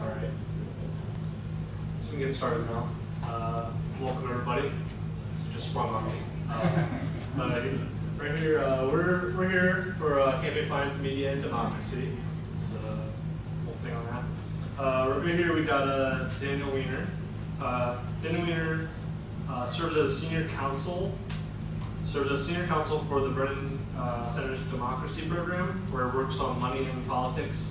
All right. So we can get started now. Welcome everybody. So just sprung on me. Right here, we're here for Campaign Finance, Media, and Democracy. This is a whole thing on that. Right here we got Daniel Weiner. Daniel Weiner serves as senior counsel for the Brennan Center's Democracy Program, where it works on money and politics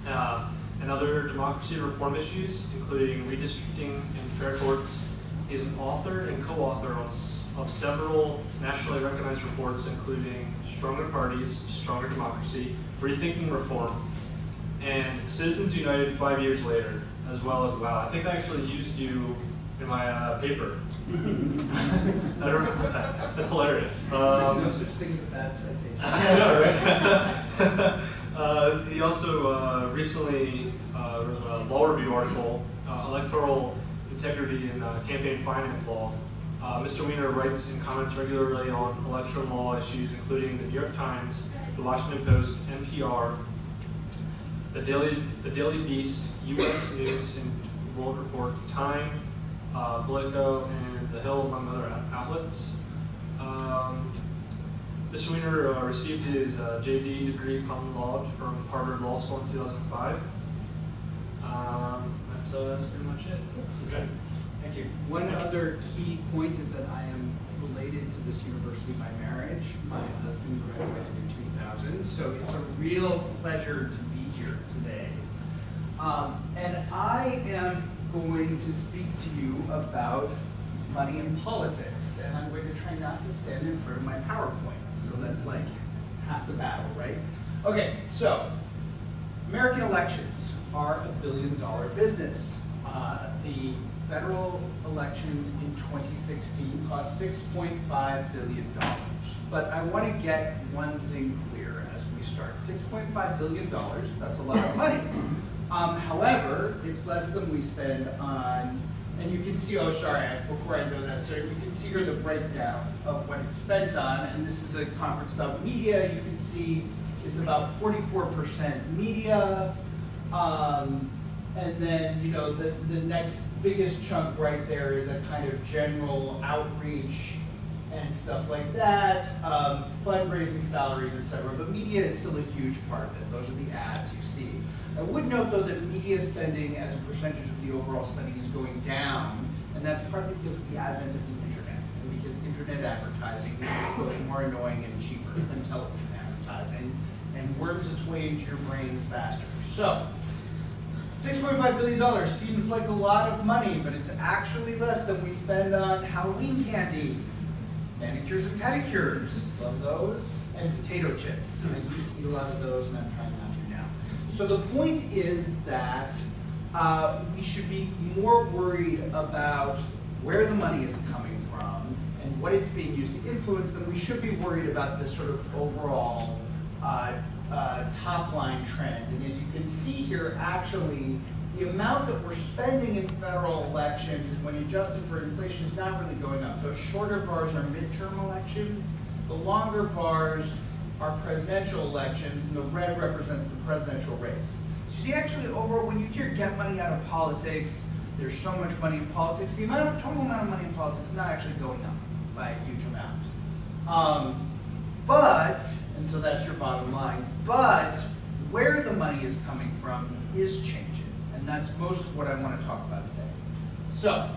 and other democracy reform issues, including redistricting and fair courts. He's an author and co-author of several nationally recognized reports, including Stronger Parties, Stronger Democracy, Rethinking Reform, and Citizens United 5 years later, as well as, wow, I think I actually used you in my paper. I don't remember that. That's hilarious. There's no such thing as a bad citation. I know, right? He also recently wrote a law review article, Electoral Integrity in Campaign Finance Law. Mr. Weiner writes and comments regularly on election law issues, including the New York Times, the Washington Post, NPR, the Daily Beast, U.S. News and World Report, Time, Politico, and The Hill, among other outlets. Mr. Weiner received his JD degree in common law from Harvard Law School in 2005. That's pretty much it. Okay. Thank you. One other key point is that I am related to this university by marriage. My husband graduated in 2000, so it's a real pleasure to be here today. And I am going to speak to you about money and politics, and I'm going to try not to stand in front of my PowerPoint. So that's like half the battle, right? Okay, so American elections are $1 billion business. The federal elections in 2016 cost $6.5 billion. But I want to get one thing clear as we start. $6.5 billion, that's a lot of money. However, it's less than we spend on, and you can see, oh sorry, before I go that, so you can see here the breakdown of what it's spent on, and this is a conference about media. You can see it's about 44% media, and then, you know, the next biggest chunk right there is a kind of general outreach and stuff like that, fundraising, salaries, etc. But media is still a huge part of it. Those are the ads you see. I would note, though, that media spending as a percentage of the overall spending is going down, and that's partly because of the advent of the internet, and because internet advertising is both more annoying and cheaper than television advertising, and worms its way into your brain faster. So, $6.5 billion seems like a lot of money, but it's actually less than we spend on Halloween candy, manicures and pedicures, love those, and potato chips. I used to eat a lot of those, and I'm trying not to now. So the point is that we should be more worried about where the money is coming from and what it's being used to influence than we should be worried about this sort of overall top line trend. And as you can see here, actually, the amount that we're spending in federal elections, and when adjusted for inflation, is not really going up. Those shorter bars are midterm elections. The longer bars are presidential elections, and the red represents the presidential race. So you see, actually, overall, when you hear get money out of politics, there's so much money in politics, the total amount of money in politics is not actually going up by a huge amount. And so that's your bottom line, but where the money is coming from is changing, and that's most of what I want to talk about today. So,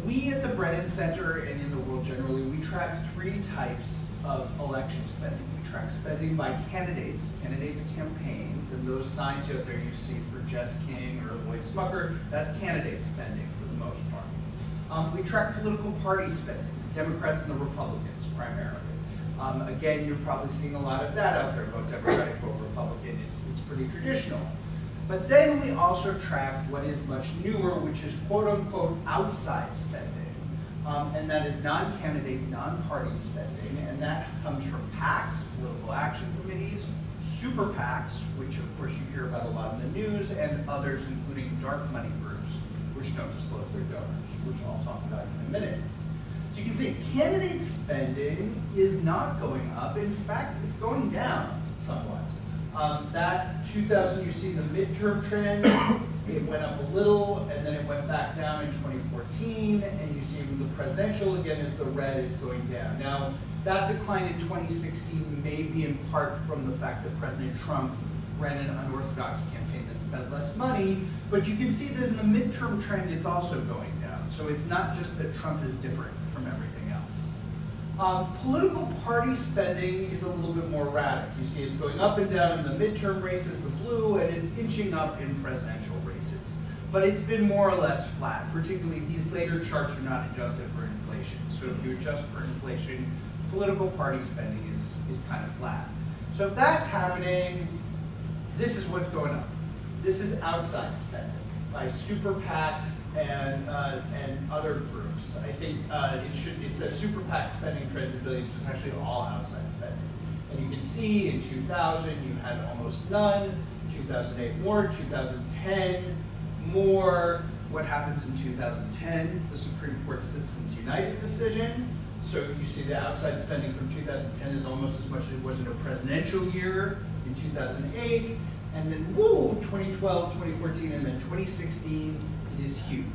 we at the Brennan Center and in the world generally, we track 3 types of election spending. We track spending by candidates campaigns, and those signs out there you see for Jess King or Lloyd Smucker, that's candidate spending for the most part. We track political party spending, Democrats and the Republicans primarily. Again, you're probably seeing a lot of that out there, vote Democratic, vote Republican, it's pretty traditional. But then we also track what is much newer, which is quote unquote outside spending. And that is non-candidate, non-party spending, and that comes from PACs, political action committees, super PACs, which of course you hear about a lot in the news, and others including dark money groups, which don't disclose their donors, which I'll talk about in a minute. So you can see candidate spending is not going up. In fact, it's going down. somewhat. That 2000, you see the midterm trend, it went up a little, and then it went back down in 2014, and you see the presidential, again, is the red, it's going down. Now, that decline in 2016 may be in part from the fact that President Trump ran an unorthodox campaign that spent less money, but you can see that in the midterm trend, it's also going down. So it's not just that Trump is different from everything else. Political party spending is a little bit more erratic. You see it's going up and down in the midterm races, the blue, and it's inching up in presidential races. But it's been more or less flat, particularly these later charts are not adjusted for inflation. So if you adjust for inflation, political party spending is kind of flat. So if that's happening, this is what's going on. This is outside spending by super PACs and other groups. I think it says super PAC spending trends in billions, but it's actually all outside spending. And you can see in 2000 you had almost none, 2008 more, 2010 more. What happens in 2010? The Supreme Court Citizens United decision. So you see the outside spending from 2010 is almost as much as it was in a presidential year in 2008. And then, woo, 2012, 2014, and then 2016, it is huge.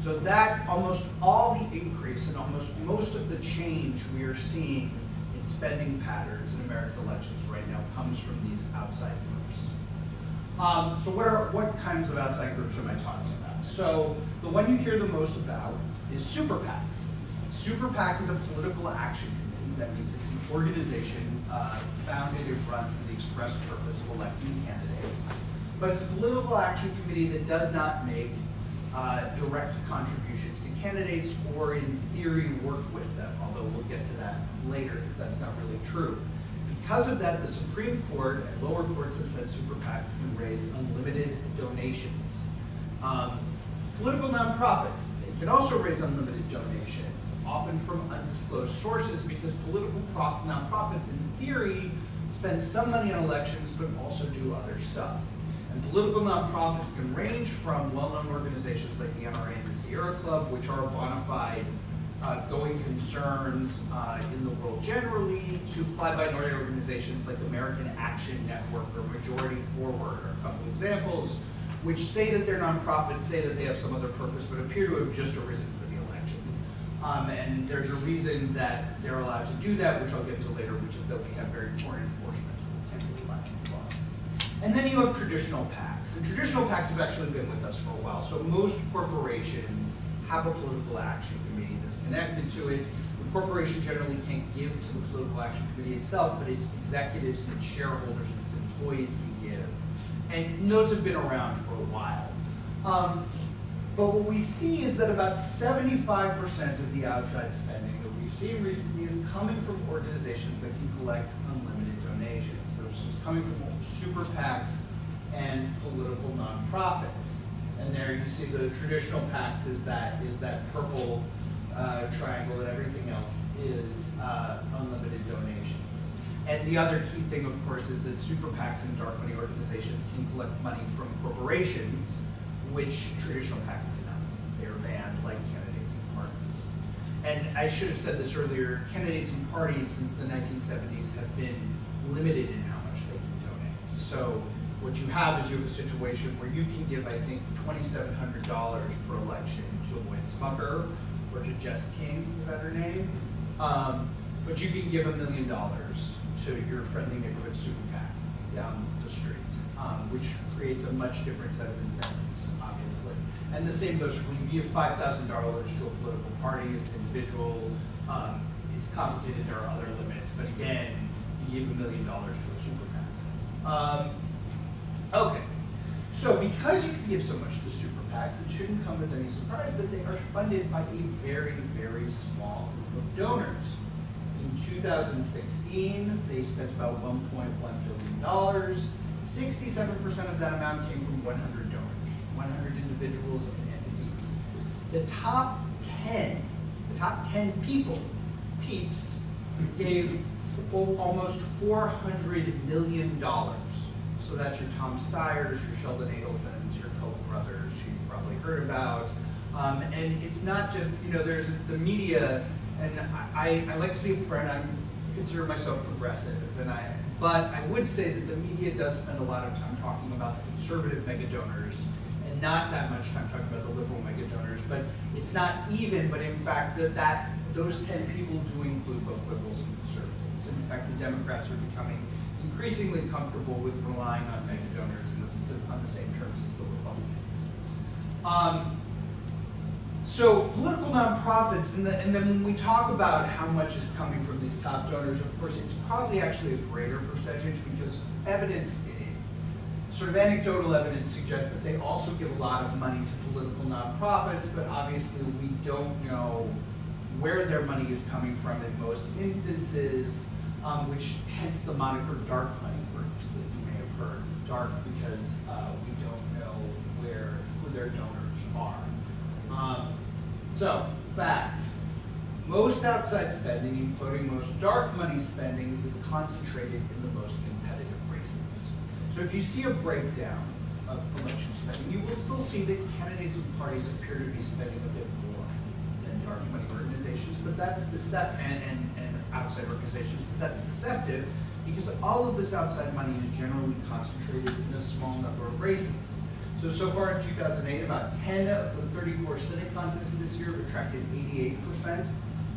So that almost all the increase and almost most of the change we are seeing in spending patterns in American elections right now comes from these outside groups. So what kinds of outside groups am I talking about? So the one you hear the most about is super PACs. Super PAC is a political action committee. That means it's an organization founded and run for the express purpose of electing candidates. But it's a political action committee that does not make direct contributions to candidates or in theory work with them, although we'll get to that later because that's not really true. Because of that, the Supreme Court and lower courts have said super PACs can raise unlimited donations. Political nonprofits, they can also raise unlimited donations, often from undisclosed sources because political nonprofits in theory spend some money on elections but also do other stuff. And political nonprofits can range from well-known organizations like the NRA and the Sierra Club, which are bona fide going concerns in the world generally, to fly-by-night organizations like American Action Network or Majority Forward are a couple examples, which say that they're nonprofits, say that they have some other purpose, but appear to have just arisen for the election. And there's a reason that they're allowed to do that, which I'll get to later, which is that we have very poor enforcement of campaign finance laws. And then you have traditional PACs. And traditional PACs have actually been with us for a while. So most corporations have a political action committee that's connected to it. The corporation generally can't give to the political action committee itself, but its executives and its shareholders and its employees can give. And those have been around for a while. But what we see is that about 75% of the outside spending that we've seen recently is coming from organizations that can collect unlimited donations. So it's coming from super PACs and political nonprofits. And there you see the traditional PACs is that purple triangle, and everything else is unlimited donations. And the other key thing, of course, is that super PACs and dark money organizations can collect money from corporations, which traditional PACs cannot. They are banned like candidates and parties. And I should have said this earlier, candidates and parties since the 1970s have been limited in how much they can donate. So what you have is you have a situation where you can give, I think, $2,700 per election to Lloyd Smucker or to Jess King, is that her name? But you can give $1 million to your friendly neighborhood super PAC down the street, which creates a much different set of incentives, obviously. And the same goes for when you give $5,000 to a political party as an individual. It's complicated, there are other limits, but again, you give $1 million to a super PAC. Okay, so because you can give so much to super PACs, it shouldn't come as any surprise that they are funded by a very, very small group of donors. In 2016, they spent about $1.1 billion. 67% of that amount came from 100 donors, 100 individuals and entities. The top 10 peeps, gave almost $400 million. So that's your Tom Steyers, your Sheldon Adelsons, your Koch brothers, who you probably heard about. And it's not just, there's the media, and I like to be upfront. consider myself progressive, but I would say that the media does spend a lot of time talking about the conservative mega donors and not that much time talking about the liberal mega donors. But it's not even, but in fact that those 10 people do include both liberals and conservatives. And in fact, the Democrats are becoming increasingly comfortable with relying on mega donors on the same terms as the Republicans. So political nonprofits, and then when we talk about how much is coming from these top donors, of course, it's probably actually a greater percentage because evidence, sort of anecdotal evidence suggests that they also give a lot of money to political nonprofits, but obviously we don't know where their money is coming from in most instances, which hence the moniker dark money groups that you may have heard. Dark because we don't know who their donors are. So, fact, most outside spending, including most dark money spending, is concentrated in the most competitive races. So if you see a breakdown of election spending, you will still see that candidates and parties appear to be spending a bit more than dark money organizations, but that's deceptive, and outside organizations, but that's deceptive because all of this outside money is generally concentrated in a small number of races. So far in 2008, about 10 of the 34 Senate contests this year have attracted 88%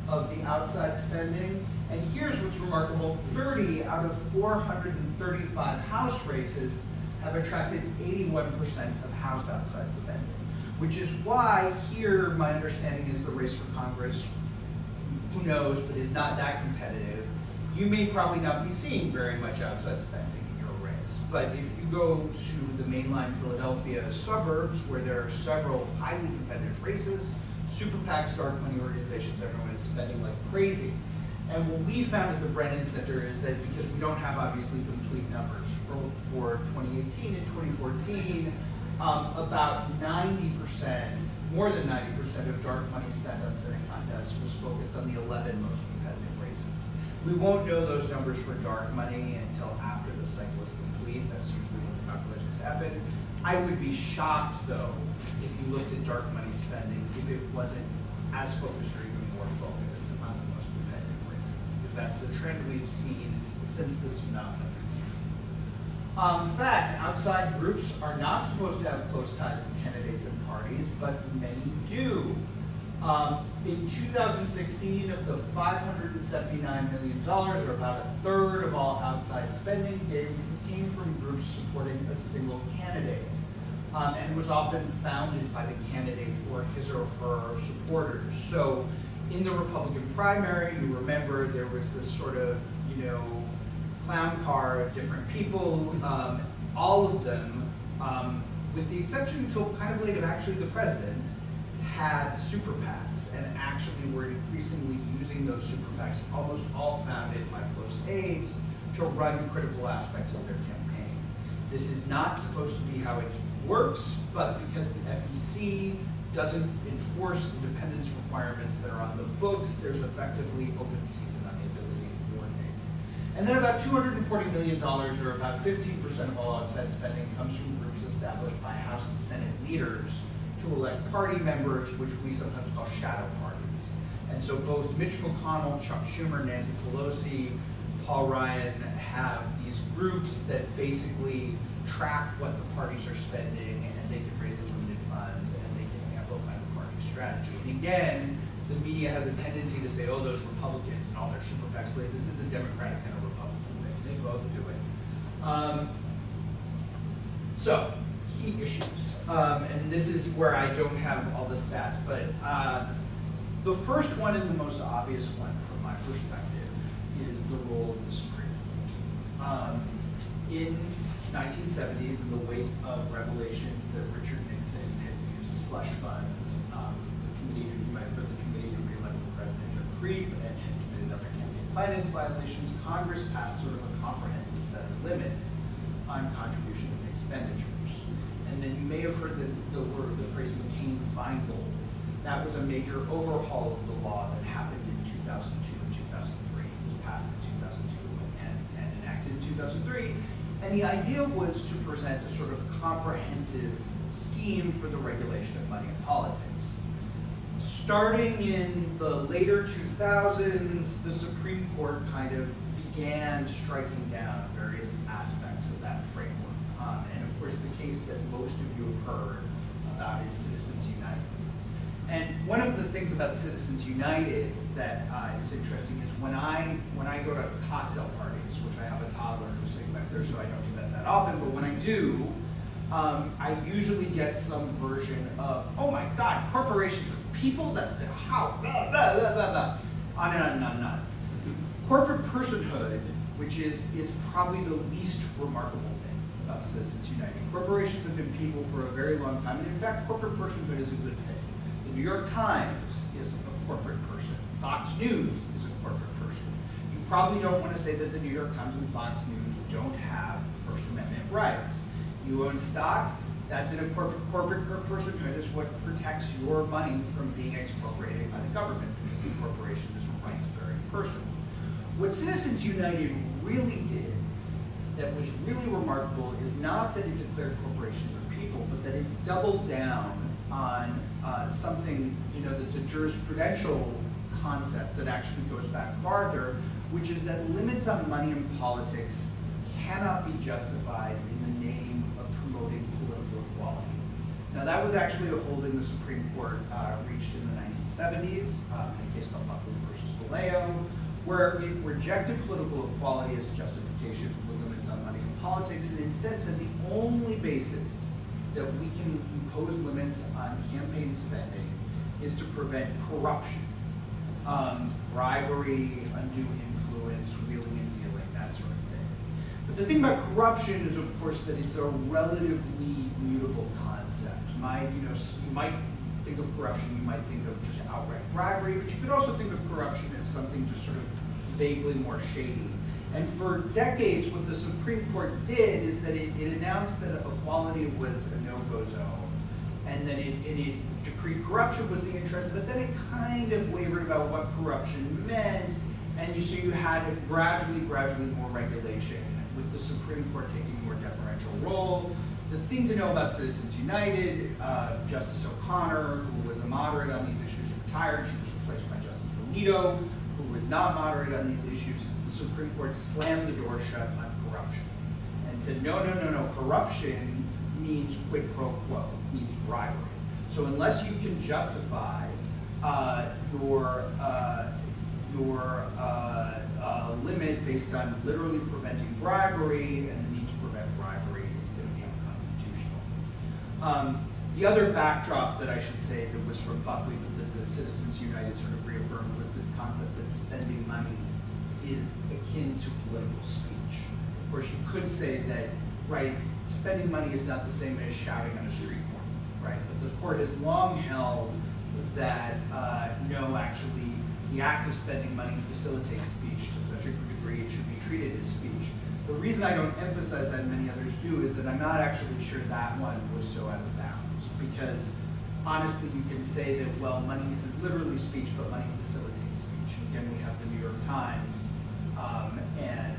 of the outside spending. And here's what's remarkable, 30 out of 435 House races have attracted 81% of House outside spending, which is why here my understanding is the race for Congress, who knows, but is not that competitive. You may probably not be seeing very much outside spending. But if you go to the mainline Philadelphia suburbs where there are several highly competitive races, super PACs, dark money organizations, everyone is spending like crazy. And what we found at the Brennan Center is that because we don't have obviously complete numbers for 2018 and 2014, about 90%, more than 90% of dark money spent on Senate contests was focused on the 11 most competitive races. We won't know those numbers for dark money until after the cycle is complete. That's usually when the calculations happen. I would be shocked, though, if you looked at dark money spending if it wasn't as focused or even more focused on the most competitive races, because that's the trend we've seen since this phenomenon began. In fact, outside groups are not supposed to have close ties to candidates and parties, but many do. In 2016, of the $579 million, or about a third of all outside spending, came from groups supporting a single candidate, and was often founded by the candidate or his or her supporters. So in the Republican primary, you remember there was this sort of, clown car of different people, all of them, with the exception until kind of late of actually the president, had super PACs and actually were increasingly using those super PACs, almost all founded by close aides, to run critical aspects of their campaign. This is not supposed to be how it works, but because the FEC doesn't enforce independence requirements that are on the books, there's effectively open season on the ability to coordinate. And then about $240 million, or about 15% of all outside spending, comes from groups established by House and Senate leaders to elect party members, which we sometimes call shadow parties. And so both Mitch McConnell, Chuck Schumer, Nancy Pelosi, Paul Ryan have these groups that basically track what the parties are spending, and they can raise unlimited funds, and they can amplify the party strategy. And again, the media has a tendency to say, oh, those Republicans and all their super PACs, but this is a Democratic and a Republican thing. They both do it. So, key issues, and this is where I don't have all the stats, but the first one and the most obvious one from my perspective is the role of the Supreme Court. In 1970s, in the wake of revelations that Richard Nixon had used slush funds, you might have heard the Committee to Re-elect the President took creep and had committed other campaign finance violations, Congress passed sort of a comprehensive set of limits on contributions and expenditures. And then you may have heard the phrase McCain-Feingold. That was a major overhaul of the law that happened in 2002 and 2003. It was passed in 2002 and enacted in 2003. And the idea was to present a sort of comprehensive scheme for the regulation of money in politics. starting in the later 2000s, the Supreme Court kind of began striking down various aspects of that framework. And of course, the case that most of you have heard about is Citizens United. And one of the things about Citizens United that is interesting is when I go to cocktail parties, which I have a toddler who's sitting back there, so I don't do that often, but when I do, I usually get some version of, oh my God, corporations are people? That's the how, blah, blah, blah, blah, blah. On and on and on and on. Corporate personhood, which is probably the least remarkable thing about Citizens United. Corporations have been people for a very long time, and in fact, corporate personhood is a good thing. The New York Times is a corporate person. Fox News is a corporate person. You probably don't want to say that the New York Times and Fox News don't have First Amendment rights. You own stock, that's in a corporate personhood is what protects your money from being expropriated by the government because the corporation is a rights-bearing person. What Citizens United really did that was really remarkable is not that it declared corporations are people, but that it doubled down on something that's a jurisprudential concept that actually goes back farther, which is that limits on money in politics cannot be justified in the name of promoting political equality. Now that was actually a holding the Supreme Court reached in the 1970s in a case called Buckley versus Vallejo, where it rejected political equality as a justification for limits on money in politics and instead said the only basis that we can impose limits on campaign spending is to prevent corruption, bribery, undue influence, wheeling and dealing, that sort of thing. But the thing about corruption is, of course, that it's a relatively mutable concept. You might think of corruption, you might think of just outright bribery, but you could also think of corruption as something just sort of vaguely more shady. And for decades, what the Supreme Court did is that it announced that equality was a no-go zone, and then it decreed corruption was the interest, but then it kind of wavered about what corruption meant, and so you had gradually more regulation, with the Supreme Court taking a more deferential role. The thing to know about Citizens United, Justice O'Connor, who was a moderate on these issues, retired. She was replaced by Justice Alito, who was not moderate on these issues. The Supreme Court slammed the door shut on corruption and said, no, corruption means quid pro quo, means bribery. So unless you can justify your limit based on literally preventing bribery and the need to prevent bribery, it's going to be unconstitutional. The other backdrop that I should say that was from Buckley, but that the Citizens United sort of reaffirmed, was this concept that spending money is akin to political speech. Of course, you could say that, right, spending money is not the same as shouting on a street corner, right? But the court has long held that no, actually, the act of spending money facilitates speech to such a degree it should be treated as speech. The reason I don't emphasize that, and many others do, is that I'm not actually sure that one was so out of bounds. Because honestly, you can say that, well, money isn't literally speech, but money facilitates speech. Again, we have the New York Times and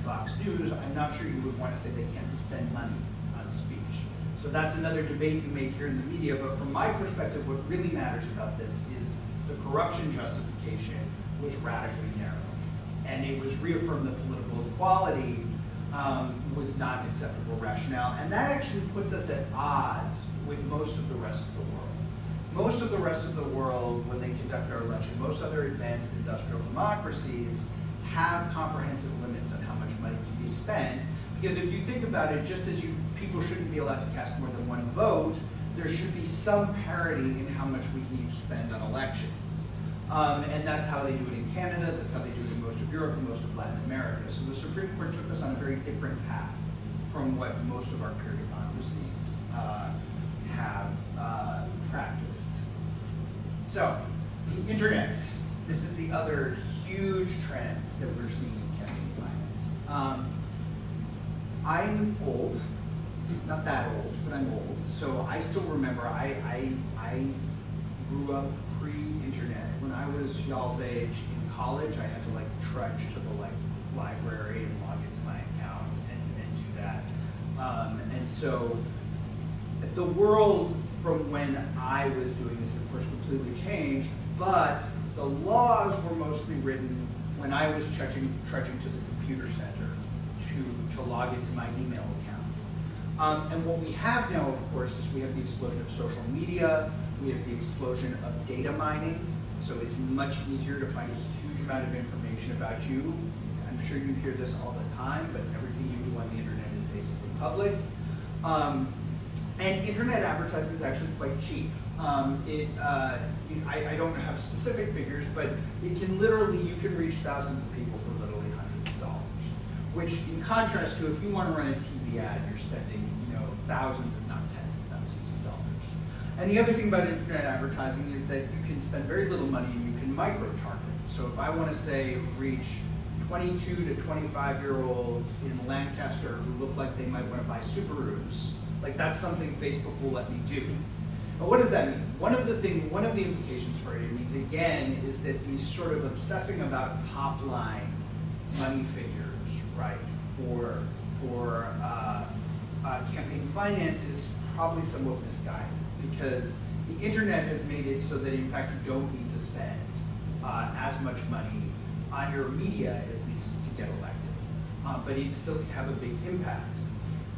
Fox News. I'm not sure you would want to say they can't spend money on speech. So that's another debate you make here in the media, but from my perspective, what really matters about this is the corruption justification was radically narrow. And it was reaffirmed that political equality was not an acceptable rationale. And that actually puts us at odds with most of the rest of the world. Most of the rest of the world, when they conduct our election, most other advanced industrial democracies have comprehensive limits on how much money can be spent. Because if you think about it, just as people shouldn't be allowed to cast more than one vote, there should be some parity in how much we can each spend on elections. And that's how they do it in Canada, that's how they do it in most of Europe and most of Latin America. So the Supreme Court took us on a very different path from what most of our peer democracies have practiced. So, the internet. This is the other huge trend that we're seeing in campaign finance. I'm old, not that old, but I'm old. So I still remember, I grew up pre-internet. When I was y'all's age in college, I had to trudge to the library and log into my account and do that. And so the world from when I was doing this, of course, completely changed, but the laws were mostly written when I was trudging to the computer center to log into my email account. And what we have now, of course, is we have the explosion of social media, we have the explosion of data mining, so it's much easier to find a huge amount of information about you. I'm sure you hear this all the time, but everything you do on the internet is basically public. And internet advertising is actually quite cheap. I don't have specific figures, but it can literally, you can reach thousands of people for literally hundreds of dollars. Which, in contrast to if you want to run a TV ad, you're spending, thousands, if not tens of thousands of dollars. And the other thing about internet advertising is that you can spend very little money and you can micro-target. So if I want to say reach 22 to 25-year-olds in Lancaster who look like they might want to buy Subarus, like that's something Facebook will let me do. But what does that mean? One of the implications for it means, again, is that these sort of obsessing about top line money figures, right, for campaign finance is probably somewhat misguided, because the internet has made it so that in fact you don't need to spend as much money on your media, at least, to get elected. But it still can have a big impact.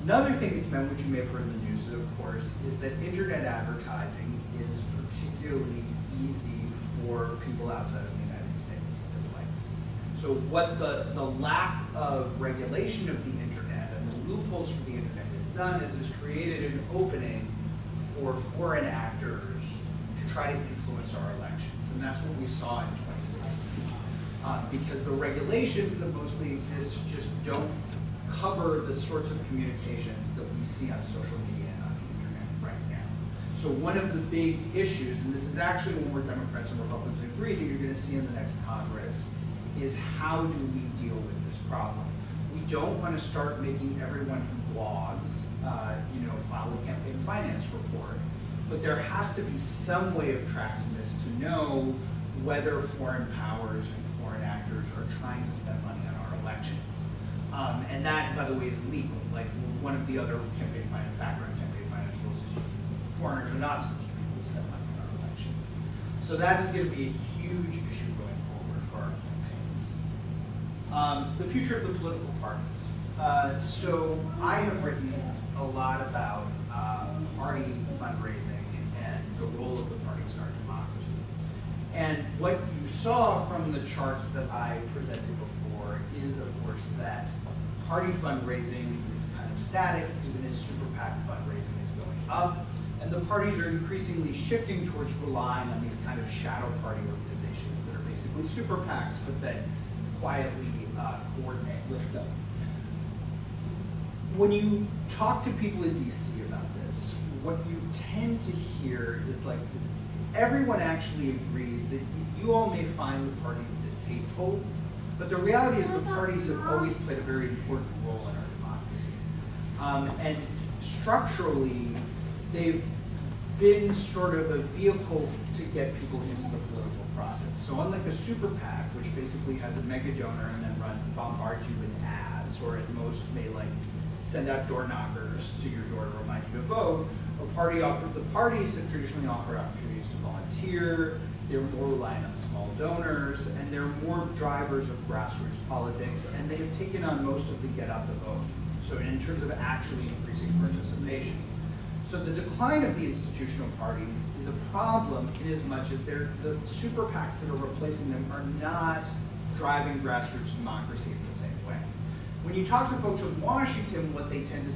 Another thing it's meant, which you may have heard in the news, of course, is that internet advertising is particularly easy for people outside of the United States to place. So what the lack of regulation of the internet and the loopholes for the internet has done is it's created an opening for foreign actors to try to influence our elections. And that's what we saw in 2016. Because the regulations that mostly exist just don't cover the sorts of communications that we see on social media and on the internet right now. So one of the big issues, and this is actually one where Democrats and Republicans agree that you're going to see in the next Congress, is how do we deal with this problem? We don't want to start making everyone who blogs, file a campaign finance report, but there has to be some way of tracking this to know whether foreign powers and foreign actors are trying to spend money on our elections. And that, by the way, is legal. Like one of the other background campaign finance rules is foreigners are not supposed to be able to spend money on our elections. So that is going to be a huge issue going forward for our campaigns. The future of the political parties. So I have written a lot about party fundraising and the role of the parties in our democracy. And what you saw from the charts that I presented before is, of course, that party fundraising is kind of static, even as super PAC fundraising is going up. And the parties are increasingly shifting towards relying on these kind of shadow party organizations that are basically super PACs, but that quietly coordinate with them. When you talk to people in DC about this, what you tend to hear is like, everyone actually agrees that you all may find the parties distasteful, but the reality is the parties have always played a very important role in our democracy. And structurally, they've been sort of a vehicle to get people into the political process. So unlike a super PAC, which basically has a mega donor and then bombards you with ads, or at most may send out door knockers to your door to remind you to vote, the parties have traditionally offered opportunities to volunteer, they're more reliant on small donors, and they're more drivers of grassroots politics, and they have taken on most of the get out the vote. So in terms of actually increasing participation. So the decline of the institutional parties is a problem in as much as the super PACs that are replacing them are not driving grassroots democracy in the same way. When you talk to folks in Washington, what they tend to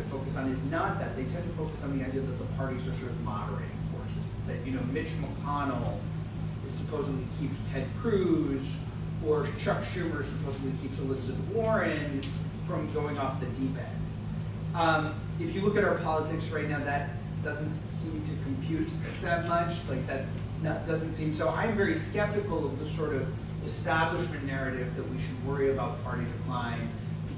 focus on is not that. They tend to focus on the idea that the parties are sort of moderating forces. That, Mitch McConnell supposedly keeps Ted Cruz, or Chuck Schumer supposedly keeps Elizabeth Warren from going off the deep end. If you look at our politics right now, that doesn't seem to compute that much. That doesn't seem so. I'm very skeptical of the sort of establishment narrative that we should worry about party decline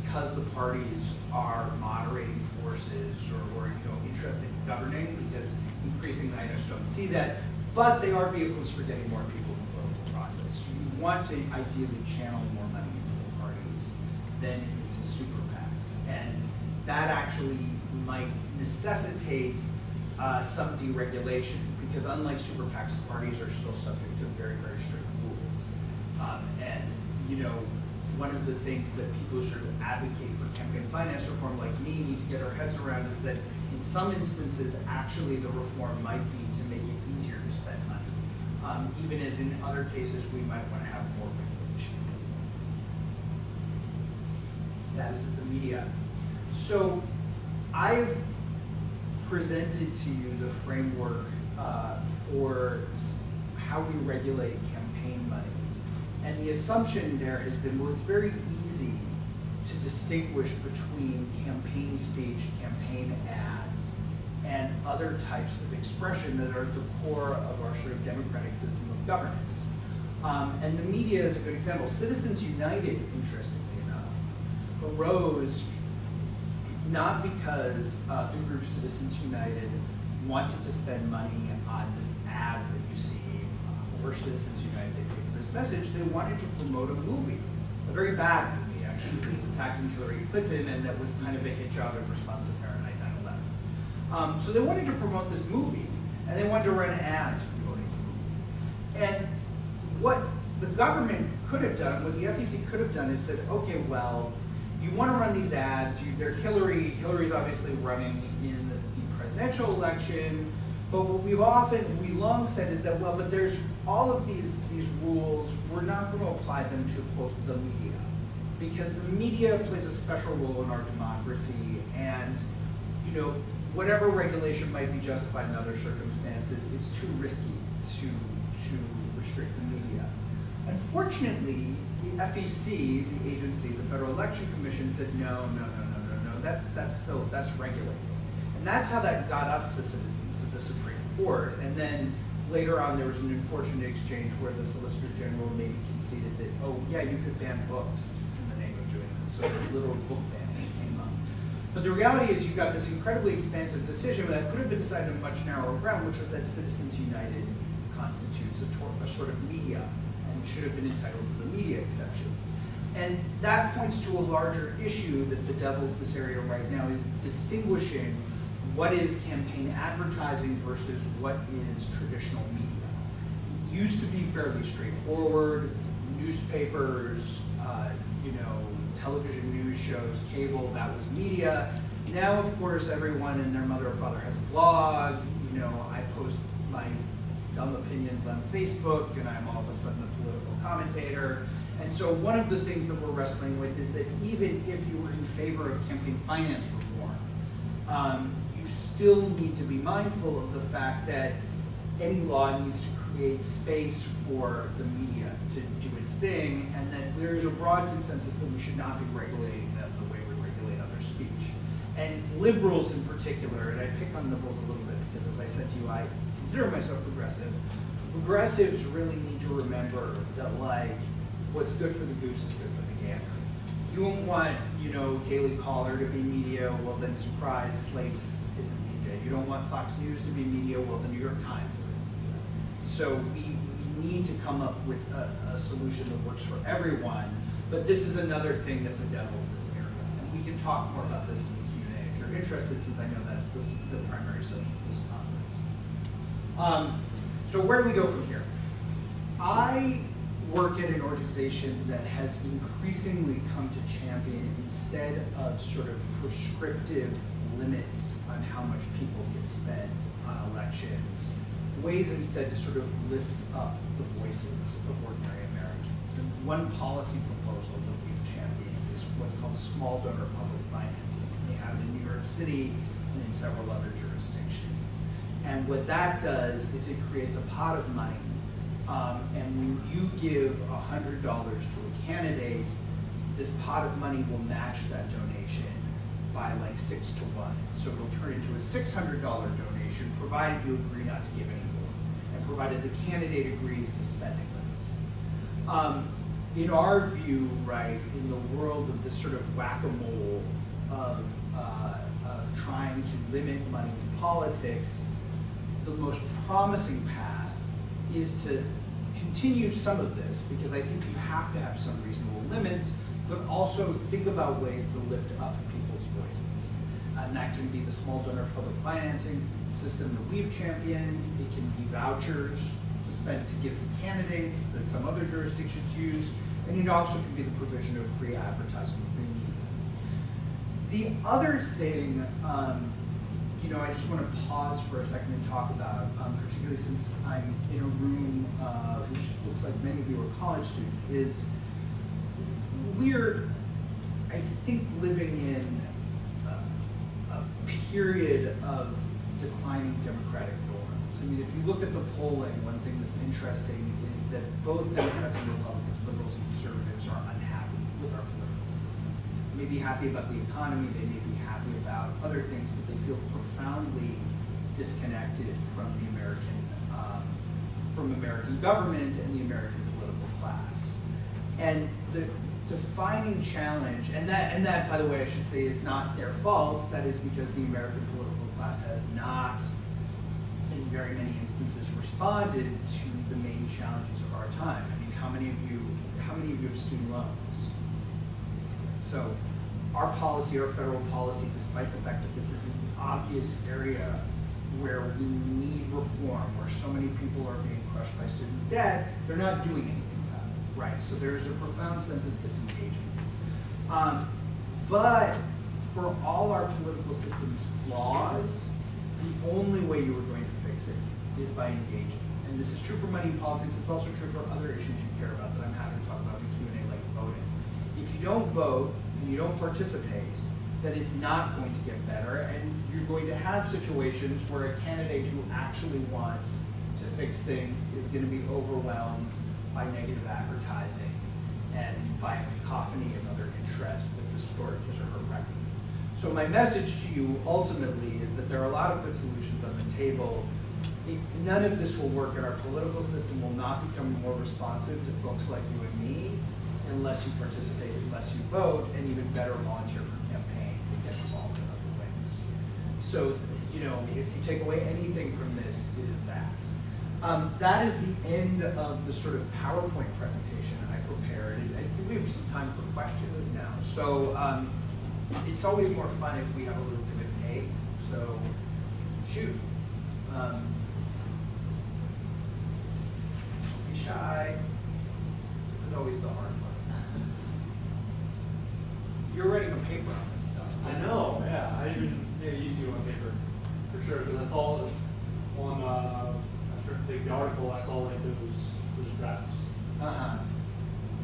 because the parties are moderating forces or interested in governing, because increasingly I just don't see that. But they are vehicles for getting more people in the political process. So you want to ideally channel more money into the parties than into super PACs. And that actually might necessitate some deregulation, because unlike super PACs, parties are still subject to very, very strict rules. And one of the things that people who sort of advocate for campaign finance reform like me need to get our heads around is that in some instances, actually the reform might be to make it easier to spend money, even as in other cases we might want to have more regulation. Status of the media. So I've presented to you the framework for how we regulate campaign money. And the assumption there has been, well, it's very easy to distinguish between campaign speech, campaign ads, and other types of expression that are at the core of our sort of democratic system of governance. And the media is a good example. Citizens United, interestingly enough, arose not because the group Citizens United wanted to spend money on the ads that you see, or Citizens United, they gave this message. They wanted to promote a movie, a very bad movie, actually, that was attacking Hillary Clinton, and that was kind of a hit job in response to Fahrenheit 9/11. So they wanted to promote this movie, and they wanted to run ads promoting the movie. And what the government could have done, what the FEC could have done, is said, okay, well, you want to run these ads. They're Hillary's obviously running in the presidential election. But what we long said is that, well, but there's all of these rules. We're not going to apply them to, quote, the media, because the media plays a special role in our democracy, and whatever regulation might be justified in other circumstances, it's too risky to restrict the media. Unfortunately, the FEC, the agency, the Federal Election Commission, said no. That's regulated, and that's how that got up to citizens of the Supreme Court. And then later on, there was an unfortunate exchange where the Solicitor General maybe conceded that, oh yeah, you could ban books in the name of doing this. So the literal book banning came up. But the reality is, you got this incredibly expansive decision that could have been decided on much narrower ground, which was that Citizens United constitutes a sort of media and should have been entitled to the media exception. And that points to a larger issue that bedevils this area right now, is distinguishing what is campaign advertising versus what is traditional media. It used to be fairly straightforward. Newspapers, television news shows, cable, that was media. Now, of course, everyone and their mother or father has a blog. I post my dumb opinions on Facebook, and I'm all of a sudden a political commentator. And so one of the things that we're wrestling with is that even if you were in favor of campaign finance reform, you still need to be mindful of the fact that any law needs to create space for the media to do its thing, and that there is a broad consensus that we should not be regulating them the way we regulate other speech. And liberals in particular, and I pick on liberals a little bit because, as I said to you, I consider myself progressive. Progressives really need to remember that, what's good for the goose is good for the gander. You won't want, Daily Caller to be media, well then surprise, Slate isn't media. You don't want Fox News to be media, well the New York Times isn't media. So we need to come up with a solution that works for everyone, but this is another thing that bedevils this area. And we can talk more about this in the Q&A if you're interested, since I know that's the primary subject of this conference. So where do we go from here? I work at an organization that has increasingly come to champion, instead of sort of prescriptive limits on how much people can spend on elections, ways instead to sort of lift up the voices of ordinary Americans. And one policy proposal that we've championed is what's called small donor public financing. They have it in New York City and in several other jurisdictions. And what that does is it creates a pot of money. And when you give $100 to a candidate, this pot of money will match that donation by 6 to 1. So it'll turn into a $600 donation, provided you agree not to give any more, and provided the candidate agrees to spending limits. In our view, in the world of this sort of whack-a-mole of trying to limit money to politics, the most promising path is to continue some of this, because I think you have to have some reasonable limits, but also think about ways to lift up people's voices. And that can be the small donor public financing system that we've championed. It can be vouchers to spend to give to candidates that some other jurisdictions use. And it also can be the provision of free advertising, free media. The other thing, I just want to pause for a second and talk about, particularly since I'm in a room which looks like many of you are college students, is we're, I think, living in a period of declining democratic norms. I mean, if you look at the polling, one thing that's interesting is that both Democrats and Republicans, liberals and conservatives, are unhappy with our political system. They may be happy about the economy, they may be happy about other things, but they feel profoundly disconnected from the American government and the American political class. And the defining challenge, and that, by the way, I should say, is not their fault. That is because the American political class has not, in very many instances, responded to the main challenges of our time. I mean, how many of you have student loans? So, our policy, our federal policy, despite the fact that this is an obvious area where we need reform, where so many people are being crushed by student debt, they're not doing anything about it, right? So there's a profound sense of disengagement. But for all our political system's flaws, the only way you are going to fix it is by engaging. And this is true for money in politics, it's also true for other issues you care about that I'm happy to talk about in Q&A, like voting. If you don't vote and you don't participate, then it's not going to get better, and you're going to have situations where a candidate who actually wants to fix things is going to be overwhelmed by negative advertising and by a cacophony of other interests that distort his or her record. So my message to you ultimately is that there are a lot of good solutions on the table. None of this will work, and our political system will not become more responsive to folks like you and me unless you participate, unless you vote, and even better, volunteer for campaigns and get involved in other ways. So, if you take away anything from this, it is that. That is the end of the sort of PowerPoint presentation I prepared. I think we have some time for questions now. So it's always more fun if we have a little bit of tape. So shoot. Don't be shy. This is always the hard part. You're writing a paper on this stuff. I know, yeah. I even use you on paper, for sure, because I saw on, after the article, I saw like those drafts. Uh-huh.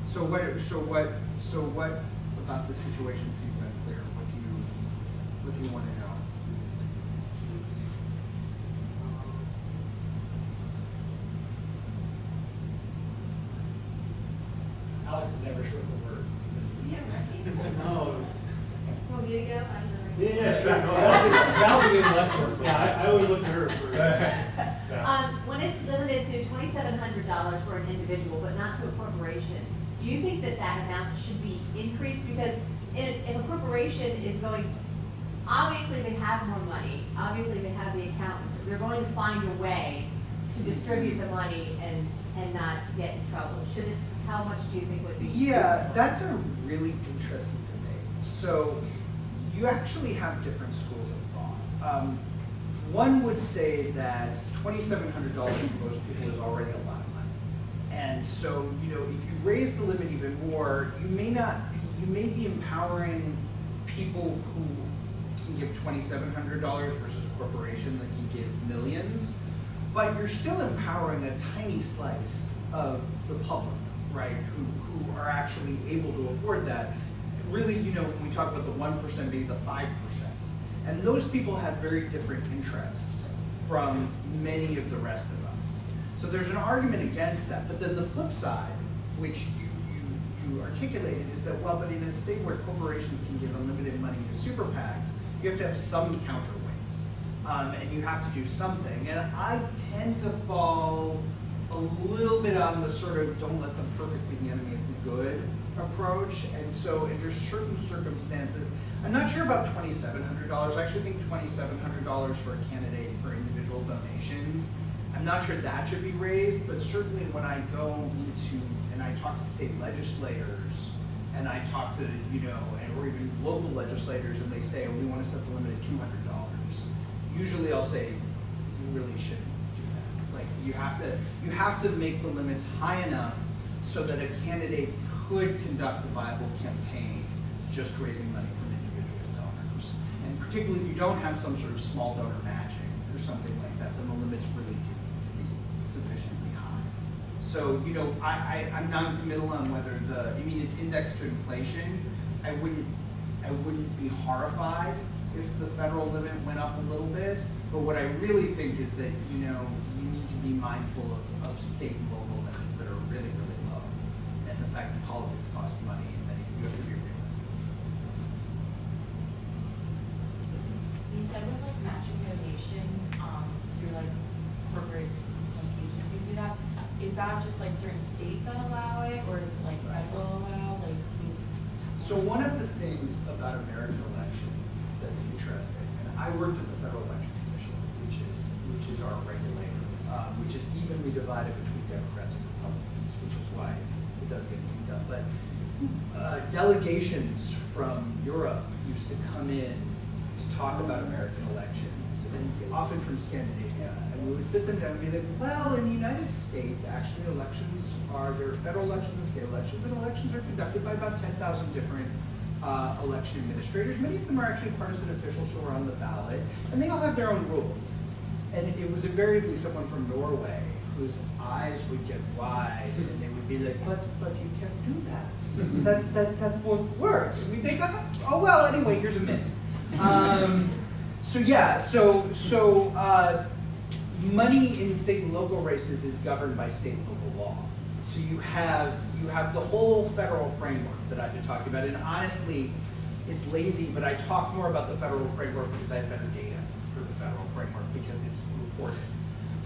So what about the situation seems unclear? What do you want to know? Alex is never short for words. Yeah, right. No. Want me to go? Yeah, sure. No, that'll be less work. Yeah, I always look to her for. When it's limited to $2,700 for an individual, but not to a corporation, do you think that amount should be increased? Because if a corporation is going, obviously they have more money, obviously they have the accountants, they're going to find a way to distribute the money and not get in trouble. How much do you think would be? Yeah, that's a really interesting debate. So you actually have different schools of thought. One would say that $2,700 for most people is already a lot of money. And so, if you raise the limit even more, you may be empowering people who can give $2,700 versus a corporation that can give millions, but you're still empowering a tiny slice of the public, right, who are actually able to afford that. Really, when we talk about the 1% being the 5%, and those people have very different interests from many of the rest of us. So there's an argument against that, but then the flip side, which you articulated, is that, well, but in a state where corporations can give unlimited money to super PACs, you have to have some counterweight, and you have to do something. And I tend to fall a little bit on the sort of don't let the perfect be the enemy of the good approach. And so under certain circumstances, I'm not sure about $2,700. I actually think $2,700 for a candidate for individual donations, I'm not sure that should be raised, but certainly when I go into, and I talk to state legislators, and I talk to, or even local legislators, and they say, oh, we want to set the limit at $200. Usually I'll say, you really shouldn't do that. Like, you have to make the limits high enough so that a candidate could conduct a viable campaign just raising money from individual donors. And particularly if you don't have some sort of small donor matching or something like that, then the limits really do need to be sufficiently high. So, I'm non-committal on whether it's indexed to inflation. I wouldn't be horrified if the federal limit went up a little bit. But what I really think is that, you need to be mindful of state and local limits that are really, really low. And the fact that politics costs money, and that you have to be realistic. You said with like matching donations, through like corporate agencies do that. Is that just like certain states that allow it, or is it like federal allow? So one of the things about American elections that's interesting, and I worked at the Federal Election Commission, which is our regulator, which is evenly divided between Democrats and Republicans, which is why it doesn't get beat up. But delegations from Europe used to come in to talk about American elections, and often from Scandinavia. And we would sit them down and be like, well, in the United States, actually there are federal elections and state elections, and elections are conducted by about 10,000 different election administrators. Many of them are actually partisan officials who are on the ballot, and they all have their own rules. And it was invariably someone from Norway whose eyes would get wide, and they would be like, but you can't do that. That won't work. And we'd be like, oh well, anyway, here's a mint. Money in state and local races is governed by state and local law. So you have the whole federal framework that I've been talking about, and honestly, it's lazy, but I talk more about the federal framework because I have better data for the federal framework because it's reported.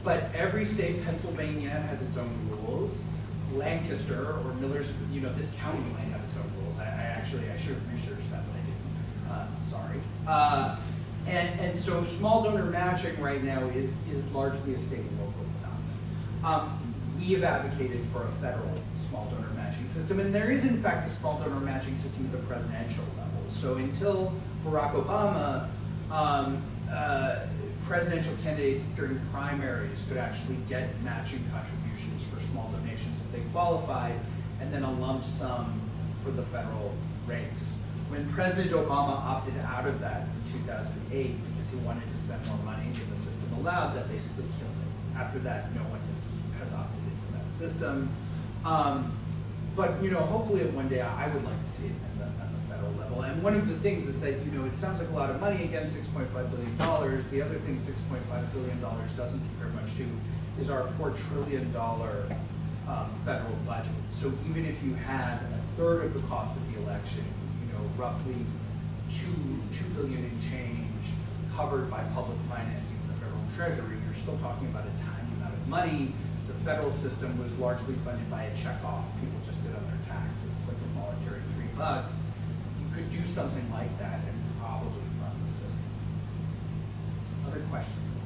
But every state, Pennsylvania has its own rules. Lancaster or Miller's, this county might have its own rules. I should have researched that, but I didn't. Sorry. And so small donor matching right now is largely a state and local phenomenon. We have advocated for a federal small donor matching system, and there is in fact a small donor matching system at the presidential level. So until Barack Obama, presidential candidates during primaries could actually get matching contributions for small donations if they qualified, and then a lump sum for the federal race. When President Obama opted out of that in 2008 because he wanted to spend more money than the system allowed, that basically killed it. After that, no one has opted into that system. But hopefully one day I would like to see it at the federal level. And one of the things is that it sounds like a lot of money. Again, $6.5 billion. The other thing $6.5 billion doesn't compare much to is our $4 trillion federal budget. So even if you had a third of the cost of the election, roughly $2 billion in change covered by public financing in the federal treasury, you're still talking about a tiny amount of money. The federal system was largely funded by a checkoff people just did on their taxes, like a voluntary $3. You could do something like that and probably fund the system. Other questions?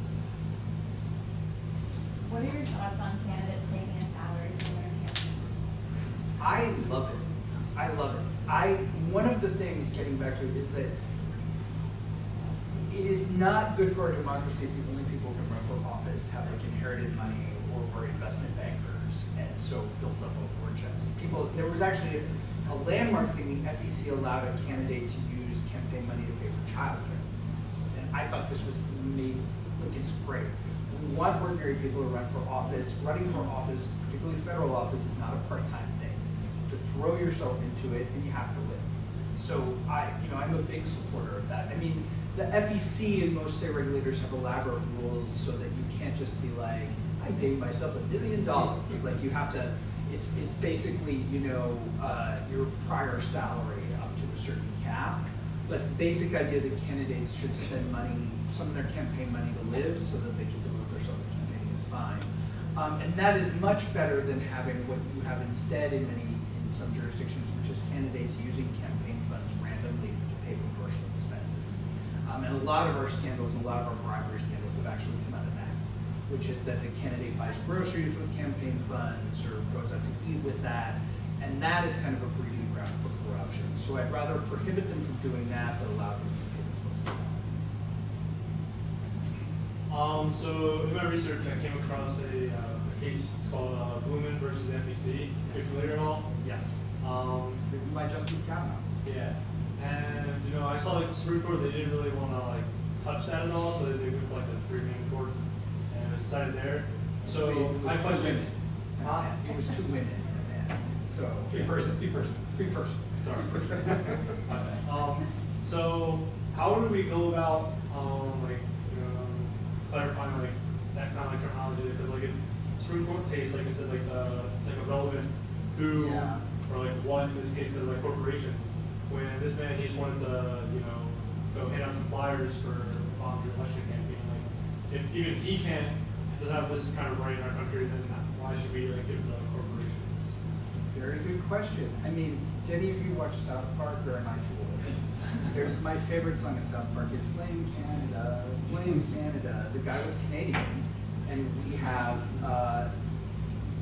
What are your thoughts on candidates taking a salary for their campaigns? I love it. One of the things, getting back to it, is that it is not good for a democracy if the only people who can run for office have inherited money or investment bankers, and so built up a war chest. There was actually a landmark thing. The FEC allowed a candidate to use campaign money to pay for childcare, and I thought this was amazing. It's great. We want ordinary people to run for office. Running for office, particularly federal office, is not a part-time thing. To throw yourself into it, and you have to live. So I'm a big supporter of that. The FEC and most state regulators have elaborate rules so that you can't just be like, I paid myself $1 million. Like you have to. It's basically your prior salary up to a certain cap. But the basic idea that candidates should spend money, some of their campaign money, to live so that they can devote themselves to campaigning is fine. And that is much better than having what you have instead in some jurisdictions, which is candidates using campaign funds randomly to pay for personal expenses. And a lot of our scandals and a lot of our bribery scandals have actually come out of that, which is that the candidate buys groceries with campaign funds or goes out to eat with that, and that is kind of a breeding ground for corruption. corruption. So I'd rather prohibit them from doing that, but allow them to pay themselves a salary. So in my research, I came across a case called Blumen versus the FEC. Are you familiar at all? Yes. Um, Written by Justice Kavanaugh. yeah. And I saw like the Supreme Court, they didn't really want to like touch that at all, so they went to like the three-man court and it was decided there. So It my was two question. women. Huh? It was 2 women and a man. So Three person. Three person. Sorry. Three person. So how do we go about clarifying like that kind of like terminology? Because like if Supreme Court case, like it said like it's like a relevant who Yeah. or like what in this case because like corporations. When this man he just wanted to go hand out some flyers for volunteer election campaign. Like if even he can't doesn't have this kind of right in our country, then why should we like give the corporations? Very good question. I mean, did any of you watch South Park or am I too old? There's my favorite song in South Park is Blame Canada, Blame Canada. The guy was Canadian, and we have,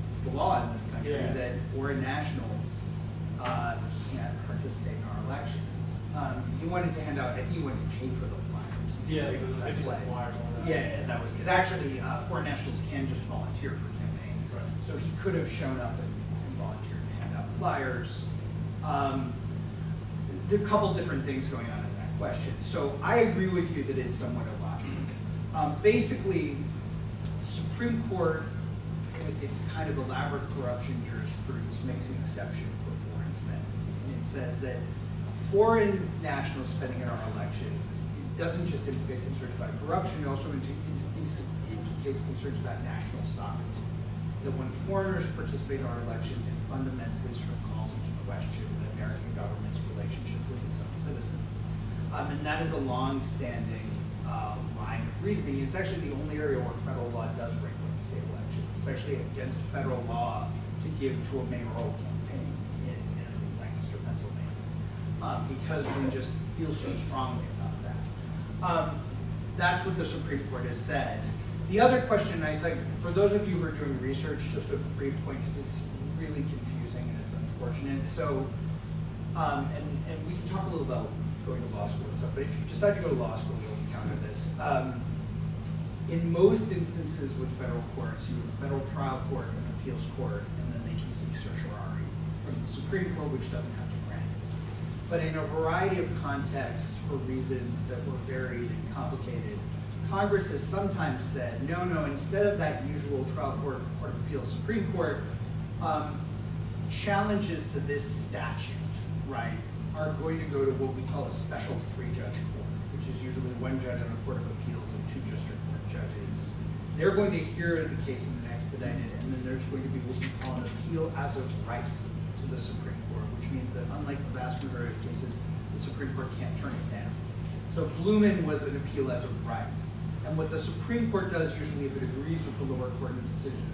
it's the law in this country Yeah. that foreign nationals can't participate in our elections. He wanted to hand out, I think he wanted to pay for the flyers. Yeah, like That's 50 why. cents flyers. All that. Yeah, that was, because actually, foreign nationals can just volunteer for campaigns. Right. So he could have shown up and volunteered to hand out flyers. There are a couple different things going on in that question. So I agree with you that it's somewhat illogical. Basically, Supreme Court, with its kind of elaborate corruption jurisprudence, makes an exception for foreign spending. And it says that foreign national spending in our elections, it doesn't just implicate concerns about corruption, it also implicates concerns about national sovereignty. That when foreigners participate in our elections, it fundamentally sort of calls into question the American government's relationship with its own citizens. And that is a long-standing line of reasoning. It's actually the only area where federal law does regulate state elections. It's actually against federal law to give to a mayoral campaign in Lancaster, Pennsylvania, because we just feel so strongly about that. That's what the Supreme Court has said. The other question, I think, for those of you who are doing research, just a brief point, because it's really confusing and it's unfortunate. So, and we can talk a little about going to law school and stuff, but if you decide to go to law school, you'll encounter this. In most instances with federal courts, you have a federal trial court and an appeals court, and then they can seek certiorari from the Supreme Court, which doesn't have to grant it. But in a variety of contexts, for reasons that were varied and complicated, Congress has sometimes said, no, instead of that usual trial court, Court of Appeals, Supreme Court, challenges to this statute, right, are going to go to what we call a special three-judge court, which is usually one judge on a Court of Appeals and 2 district court judges. They're going to hear the case in an expedited, and then there's going to be what we call an appeal as of right to the Supreme Court, which means that unlike the vast majority of cases, the Supreme Court can't turn it down. So Blumen was an appeal as of right. And what the Supreme Court does usually, if it agrees with the lower court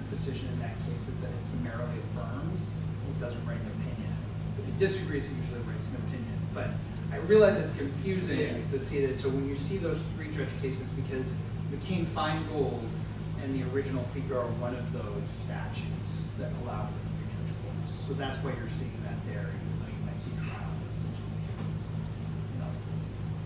decision in that case, is that it summarily affirms. It doesn't write an opinion. If it disagrees, it usually writes an opinion. But I realize it's confusing to see that. So when you see those 3-judge cases, because McCain-Feingold and the original Figure are one of those statutes that allow for 3-judge courts. So that's why you're seeing that there, even though you might see trial cases in other instances.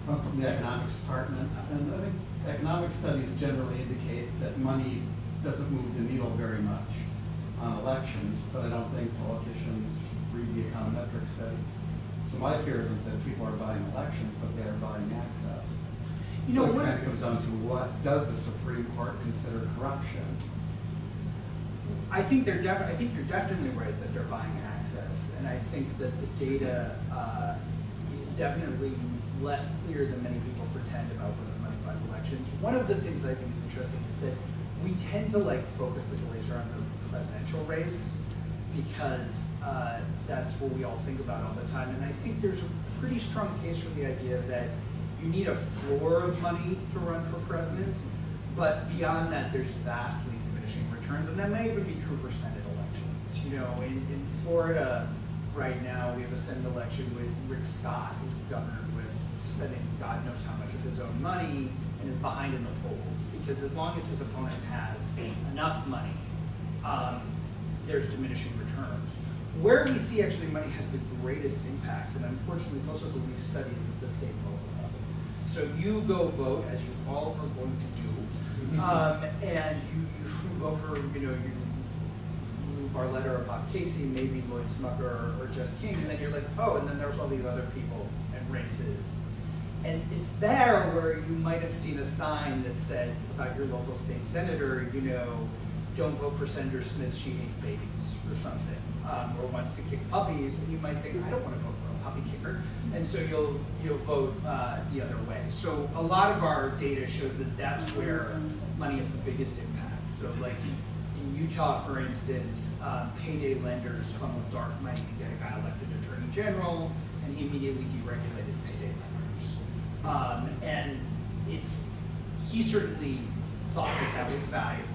I'm from the economics department, and I think economic studies generally indicate that money doesn't move the needle very much on elections, but I don't think politicians read the econometric studies. So my fear isn't that people are buying elections, but they are buying access. You know, so it what- kind of comes down to what does the Supreme Court consider corruption? I think you're definitely right that they're buying access, and I think that the data is definitely less clear than many people pretend about whether money buys elections. One of the things that I think is interesting is that we tend to focus the laser on the presidential race because that's what we all think about all the time. And I think there's a pretty strong case for the idea that you need a floor of money to run for president, but beyond that, there's vastly diminishing returns, and that may even be true for Senate elections. In Florida right now, we have a Senate election with Rick Scott, who's the governor, who is spending God knows how much of his own money and is behind in the polls, because as long as his opponent has enough money, there's diminishing returns. Where we see actually money have the greatest impact, and unfortunately it's also the least studied, is at the state and local level. So you go vote, as you all are going to do, and you vote for, you Lou Barletta or Bob Casey, maybe Lloyd Smucker or Jess King, and then you're like, oh, and then there's all these other people and races. And it's there where you might have seen a sign that said about your local state senator, don't vote for Senator Smith, she hates babies, or something, or wants to kick puppies, and you might think, I don't want to vote for a puppy kicker, and so you'll vote the other way. So a lot of our data shows that that's where money has the biggest impact. So like in Utah, for instance, payday lenders funneled dark money to get a guy elected attorney general, and he immediately deregulated payday lenders. And he certainly thought that was valuable.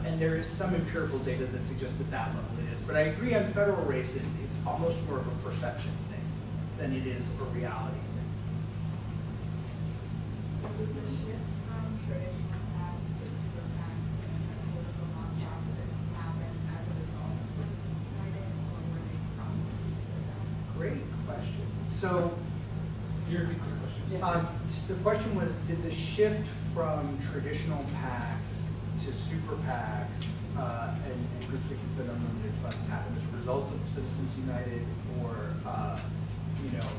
And there is some empirical data that suggests that level it is. But I agree on federal races, it's almost more of a perception thing than it is a reality thing. So did the shift from traditional PACs to super PACs and political nonprofits happen as a result of Citizens United, or were they from? Great question. So Can you repeat the question? the question was, did the shift from traditional PACs to super PACs and groups that can spend unlimited funds happen as a result of Citizens United, or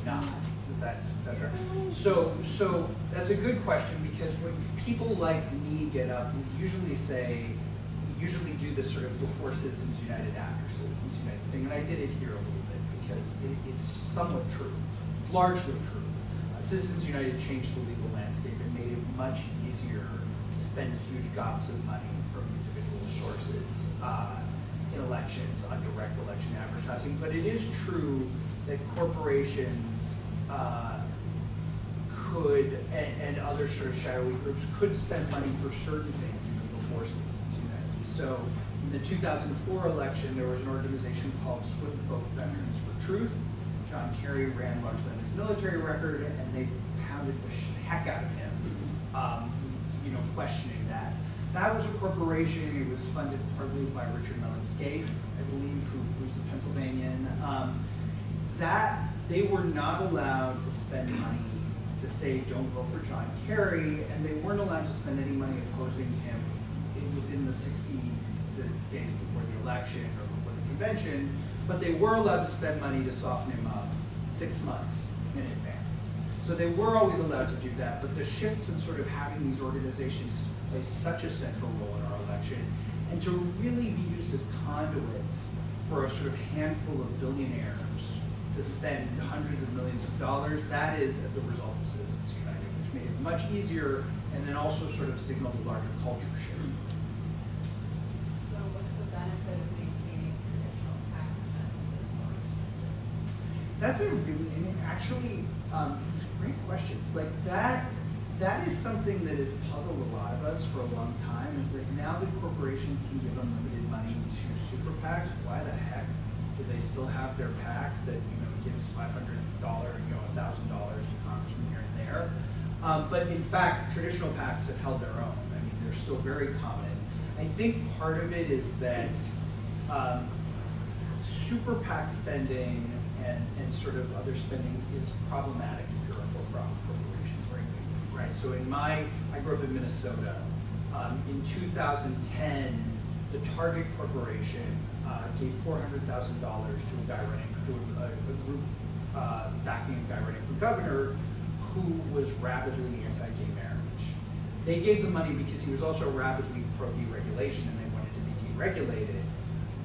not? Is that fair? So that's a good question, because when people like me get up, we usually do this sort of before Citizens United, after Citizens United thing, and I did it here a little bit because it's somewhat true. It's largely true. Citizens United changed the legal landscape and made it much easier to spend huge gobs of money from individual sources in elections on direct election advertising. But it is true that corporations could, and other sort of shadowy groups, could spend money for certain things even before Citizens United. So in the 2004 election, there was an organization called Swift Boat Veterans for Truth. John Kerry ran largely on his military record, and they pounded the heck out of him, questioning that. That was a corporation. It was funded partly by Richard Mellon Scaife, I believe, who's a Pennsylvanian. That they were not allowed to spend money to say don't vote for John Kerry, and they weren't allowed to spend any money opposing him within the 60 days before the election or before the convention. But they were allowed to spend money to soften him up 6 months in advance. So they were always allowed to do that, but the shift to sort of having these organizations play such a central role in our election, and to really be used as conduits for a sort of handful of billionaires to spend hundreds of millions of dollars, that is the result of Citizens United, which made it much easier, and then also sort of signaled a larger culture shift. So what's the benefit of maintaining traditional PACs then? That's it's great questions. Like that is something that has puzzled a lot of us for a long time, is that now that corporations can give unlimited money to super PACs, why the heck do they still have their PAC that gives $500, $1,000 to congressmen here and there? But in fact, traditional PACs have held their own. I mean, they're still very common. I think part of it is that super PAC spending and sort of other spending is problematic if you're a for-profit corporation, right? So I grew up in Minnesota. In 2010, the Target Corporation gave $400,000 to a guy running, to a group backing a guy running for governor who was rabidly anti-gay marriage. They gave the money because he was also rabidly pro-deregulation, and they wanted to be deregulated.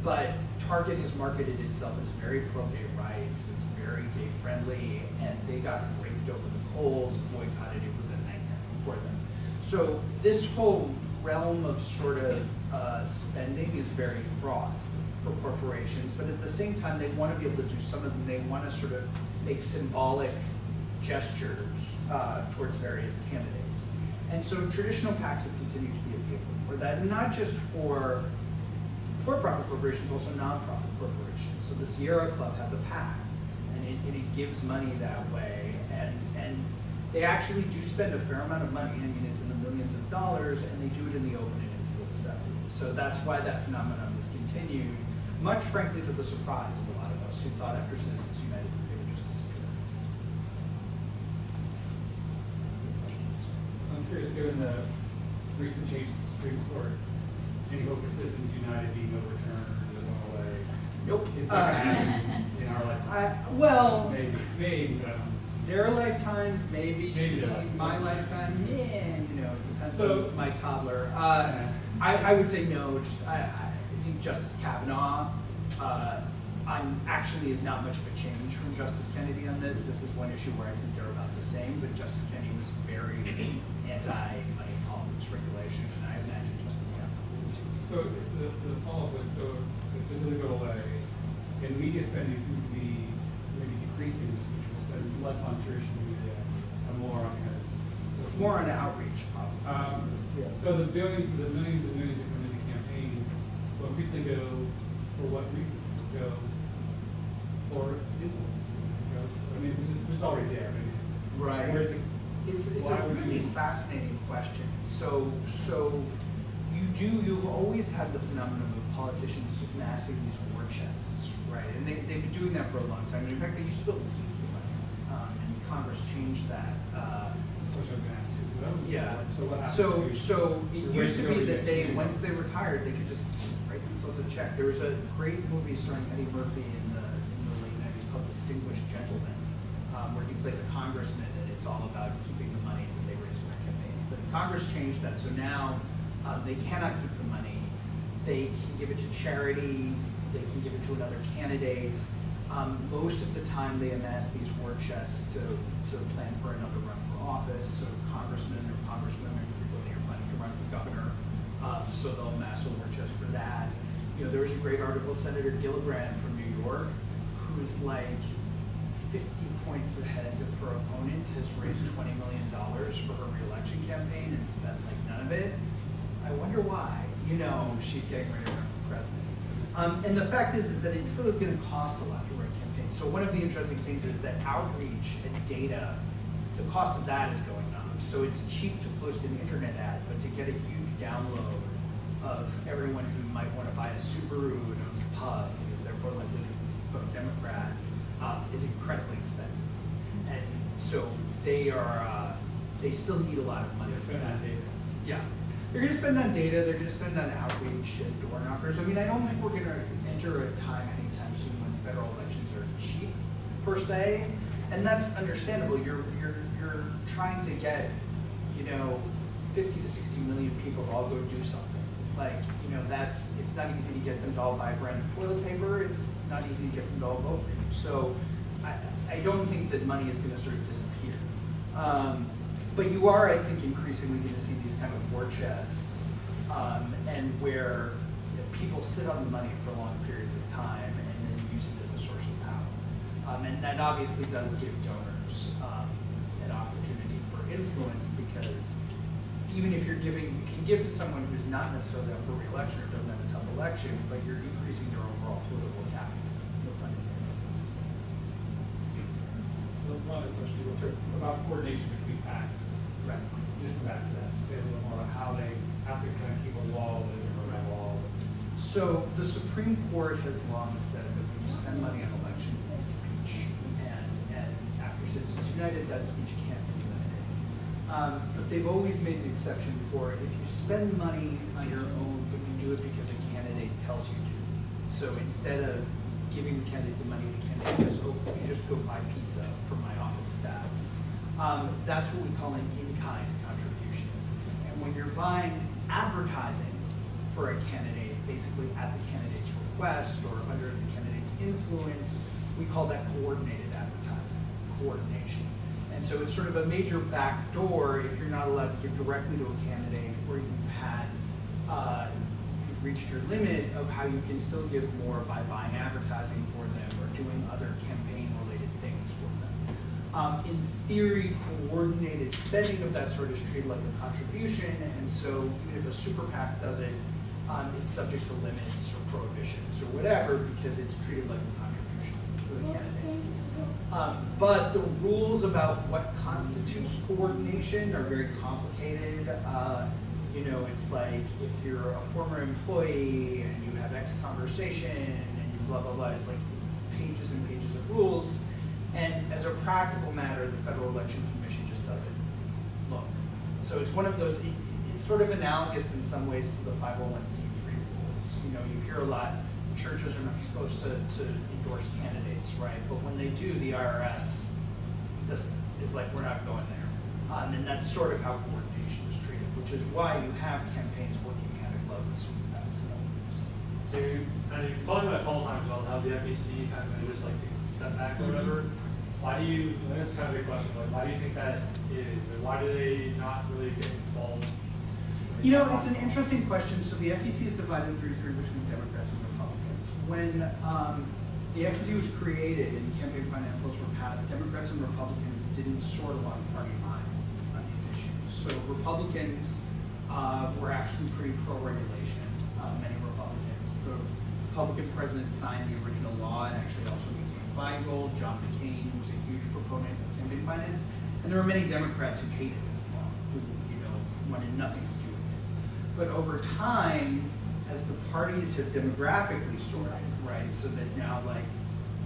But Target has marketed itself as very pro-gay rights, as very gay-friendly, and they got raked over the coals, boycotted. It was a nightmare for them. So this whole realm of sort of spending is very fraught for corporations, but at the same time, they want to be able to do some of them. They want to sort of make symbolic gestures towards various candidates. And so traditional PACs have continued to be a vehicle for that, and not just for for-profit corporations, also non-profit corporations. So the Sierra Club has a PAC, and it gives money that way. And They actually do spend a fair amount of money. I mean, it's in the millions of dollars, and they do it in the open and it's still accepted. So that's why that phenomenon has continued, much frankly to the surprise of a lot of us who thought after Citizens United they would just disappear. I'm curious, given the recent changes to the Supreme Court, any hope for Citizens United being overturned or going away? Nope. Is that going to happen in our lifetime? Well, Maybe, but I don't know. their lifetimes, maybe. Maybe their lifetimes. My lifetime, yeah, you know, it depends So- on my toddler. I would say no. I think Justice Kavanaugh, actually is not much of a change from Justice Kennedy on this. This is one issue where I think they're about the same, but Justice Kennedy was very anti-money politics regulation, and I imagine Justice Kavanaugh would too. So the follow-up was, so if this doesn't go away, and media spending seems to be maybe decreasing in the future, we'll spend less on traditional media and more on kind of social More on media. outreach, probably. So the millions and millions that come into campaigns will increasingly go for what reason? Go for influence. I mean, this is already there. I mean, it's, Right. Where's the, It's why a would really you- fascinating question. So you've always had the phenomenon of politicians amassing these war chests, right? And they've been doing that for a long time. And in fact, they used to be able to keep the money, and Congress changed that. That's a question I've been asked too. 'Cause I wasn't Yeah. sure. So what happened? So it Your used to be rates that they, already once they retired, they could just write themselves a check. There was a great movie starring Eddie Murphy in the late '90s called Distinguished Gentleman, where he plays a congressman, and it's all about keeping the money that they raise for their campaigns. But Congress changed that, so now they cannot keep the money. They can give it to charity. They can give it to another candidate. Most of the time, they amass these war chests to plan for another run for office. So congressmen or congresswomen frequently are planning to run for governor, so they'll amass a war chest for that. You know, there was a great article, Senator Gillibrand from New York, who's like 50 points ahead of her opponent, has raised $20 million for her reelection campaign and spent like none of it. I wonder why. You know, she's getting ready to run for president. And the fact is that it still is going to cost a lot to run campaigns. So one of the interesting things is that outreach and data, the cost of that is going up. So it's cheap to post an internet ad, but to get a huge download of everyone who might want to buy a Subaru and owns a pub and is therefore likely to vote Democrat is incredibly expensive. And so they still need a lot of money. They're spending on data. Yeah. They're going to spend on data, they're going to spend on outreach and door knockers. I mean, I don't think we're going to enter a time anytime soon when federal elections are cheap, per se. And that's understandable. You're trying to get, 50 to 60 million people to all go do something. Like, it's not easy to get them to all buy a brand of toilet paper. It's not easy to get them to all vote for you. So I don't think that money is going to sort of disappear. But you are, I think, increasingly going to see these kind of war chests, and where people sit on the money for long periods of time and then use it as a source of power. And that obviously does give donors an opportunity for influence, because even if you can give to someone who's not necessarily up for re-election or doesn't have a tough election, but you're increasing their overall political capital. No pun intended. One other question real quick about coordination between PACs. Right. Just come back to that. Just say a little more about how they have to kind of keep a wall, a red wall. So the Supreme Court has long said that when you spend money on elections, it's speech. And after Citizens United, that speech can't be limited. But they've always made an exception for if you spend money on your own, but you do it because a candidate tells you to. So instead of giving the candidate the money, the candidate says, oh, you just go buy pizza for my office staff. That's what we call an in-kind contribution. And when you're buying advertising for a candidate, basically at the candidate's request or under the candidate's influence, we call that coordinated advertising, coordination. And so it's sort of a major back door if you're not allowed to give directly to a candidate, or you've reached your limit of how you can still give more by buying advertising for them or doing other campaign-related things for them. In theory, coordinated spending of that sort is treated like a contribution, and so even if a super PAC does it, it's subject to limits or prohibitions or whatever, because it's treated like a contribution to the candidate. But the rules about what constitutes coordination are very complicated. You know, it's like if you're a former employee and you have X conversation and you blah, blah, blah, it's like pages and pages of rules. And as a practical matter, the Federal Election Commission just doesn't look. So it's one of those, it's sort of analogous in some ways to the 501c3 rules. You know, you hear a lot, churches are not supposed to endorse candidates, right? But when they do, the IRS just is like, we're not going there. And that's sort of how coordination is treated, which is why you have campaigns working hand in glove with superPACs and others. So you've talked about it a couple times about how the FEC kind of just like takes a step back or whatever. Why do you, I think that's kind of a big question, like why do you think that is? And why do they not really get involved? You know, it's an interesting question. So the FEC is divided 3-3 between Democrats and Republicans. When the FEC was created and campaign finance laws were passed, Democrats and Republicans didn't sort along party lines on these issues. So Republicans were actually pretty pro-regulation, many Republicans. The Republican president signed the original law and actually also became Feingold. John McCain was a huge proponent of campaign finance. And there were many Democrats who hated this law, who, you know, wanted nothing to do with it. But over time, as the parties have demographically sorted, right, so that now like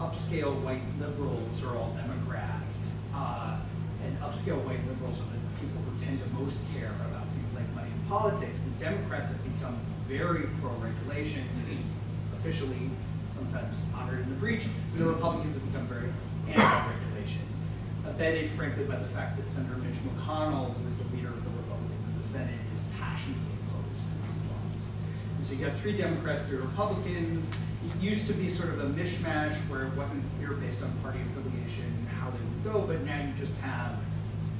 upscale white liberals are all Democrats, and upscale white liberals are the people who tend to most care about things like money and politics, the Democrats have become very pro-regulation, at least officially, sometimes honored in the breach, and the Republicans have become very anti-regulation, abetted, frankly, by the fact that Senator Mitch McConnell, who is the leader of the Republicans in the Senate, is passionately opposed to these laws. And so you have 3 Democrats, 3 Republicans. It used to be sort of a mishmash where it wasn't clear based on party affiliation how they would go, but now you just have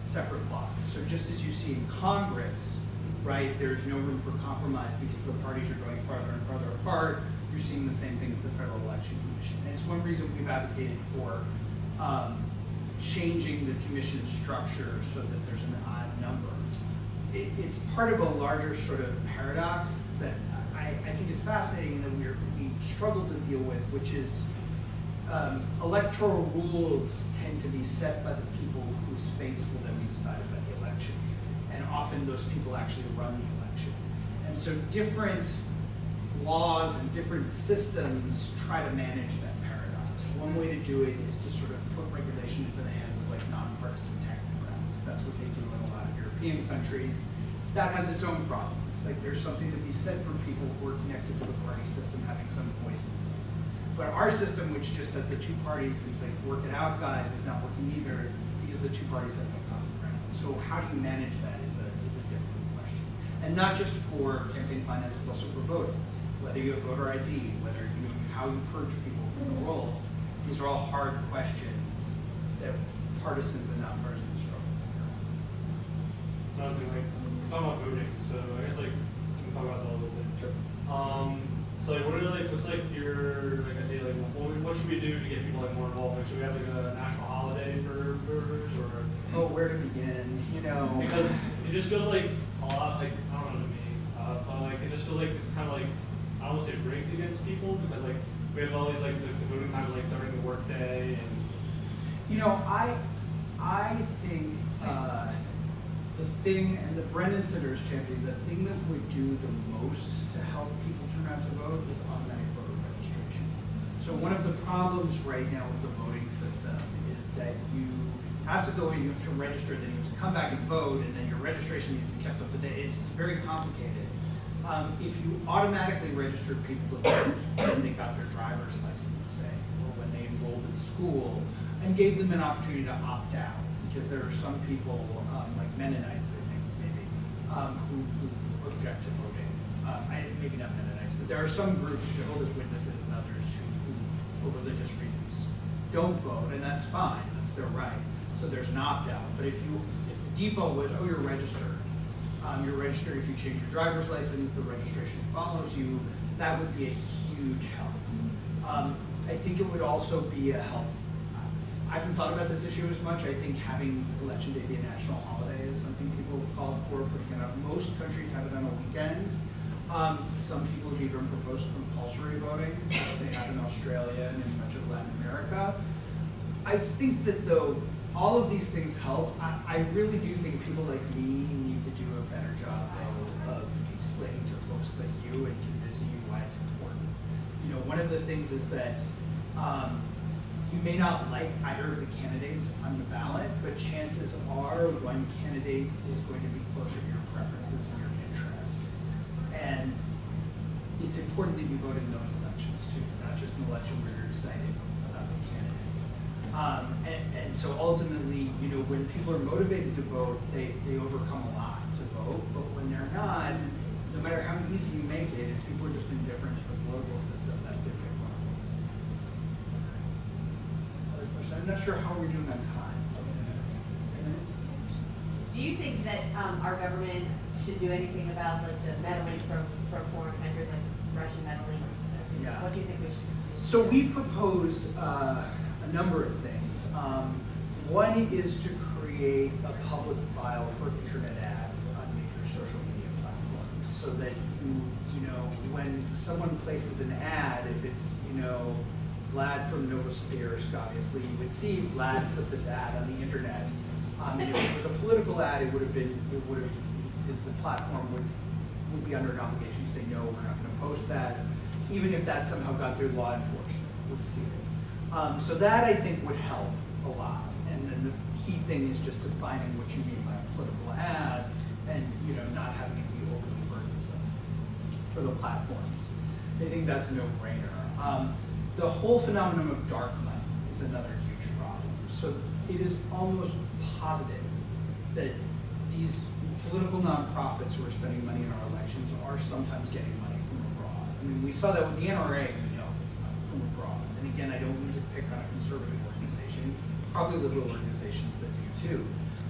separate blocks. So just as you see in Congress, right, there's no room for compromise because the parties are going farther and farther apart. You're seeing the same thing with the Federal Election Commission. And it's one reason we've advocated for changing the commission structure so that there's an odd number. It's part of a larger sort of paradox that I think is fascinating that we struggle to deal with, which is electoral rules tend to be set by the people whose fates will then be decided by the election. And often those people actually run the election. And so different laws and different systems try to manage that paradox. One way to do it is to sort of put regulation into the hands of like nonpartisan technocrats. That's what they do in a lot of European countries. That has its own problem. It's like there's something to be said for people who are connected to the party system having some voice in this. But our system, which just has the 2 parties, and it's like, work it out, guys, is not working either because the 2 parties have no common ground. So how do you manage that is a difficult question. And not just for campaign finance, but also for voting. Whether you have voter ID, whether you, how you purge people from the rolls, these are all hard questions that partisans and non-partisans struggle with. Another thing, like, we're talking about voting, so I guess like, we can talk about that a little bit. Sure. So like, what are like, what's like your, like, idea, like, what should we do to get people like more involved? Like, should we have like a national holiday for voters, or? Oh, where to begin, you know? Because it just feels like a lot, like, I don't know to me, but like, it just feels like it's kind of like, I don't want to say rigged against people, because like, we have all these like, the voting times like during the workday, and. You know, I think the thing, and the Brennan Center's champion, the thing that would do the most to help people turn out to vote is automatic voter registration. So one of the problems right now with the voting system is that you have to go in, you have to register, then you have to come back and vote, and then your registration needs to be kept up to date. It's very complicated. If you automatically registered people to vote when they got their driver's license, say, or when they enrolled in school, and gave them an opportunity to opt out, because there are some people, like Mennonites, I think, maybe, who object to voting. Maybe not Mennonites, but there are some groups, Jehovah's Witnesses and others, who, for religious reasons, don't vote, and that's fine, that's their right. So there's an opt-out. But if the default was, oh, you're registered, if you change your driver's license, the registration follows you, that would be a huge help. I think it would also be a help. I haven't thought about this issue as much. I think having Election Day be a national holiday is something people have called for, putting it up. Most countries have it on a weekend. Some people have even proposed compulsory voting, which they have in Australia and in much of Latin America. I I think that though, all of these things help. I really do think people like me need to do a better job though of explaining to folks like you and convincing you why it's important. You know, one of the things is that you may not like either of the candidates on the ballot, but chances are one candidate is going to be closer to your preferences and your interests. And it's important that you vote in those elections too, not just an election where you're excited about the candidate. And so ultimately, you know, when people are motivated to vote, they overcome a lot to vote, but when they're not, no matter how easy you make it, if people are just indifferent to the political system, that's going to be a problem. Other question? I'm not sure how we're doing on time. 10 minutes? Do you think that our government should do anything about like the meddling from foreign countries, like Russian meddling? Yeah. What do you think we should do? So we proposed a number of things. One is to create a public file for internet ads on major social media platforms, so that you know, when someone places an ad, if it's, you know, Vlad from Novosibirsk, obviously, you would see Vlad put this ad on the internet. And if it was a political ad, the platform would be under an obligation to say, no, we're not going to post that, even if that somehow got through law enforcement, would see it. So that I think would help a lot. And then the key thing is just defining what you mean by a political ad, and you know, not having it be overly burdensome for the platforms. I think that's a no-brainer. The whole phenomenon of dark money is another huge problem. So it is almost positive that these political nonprofits who are spending money in our elections are sometimes getting money from abroad. I mean, we saw that with the NRA, we know it's not from abroad. And again, I don't mean to pick on a conservative organization, probably liberal organizations that do too.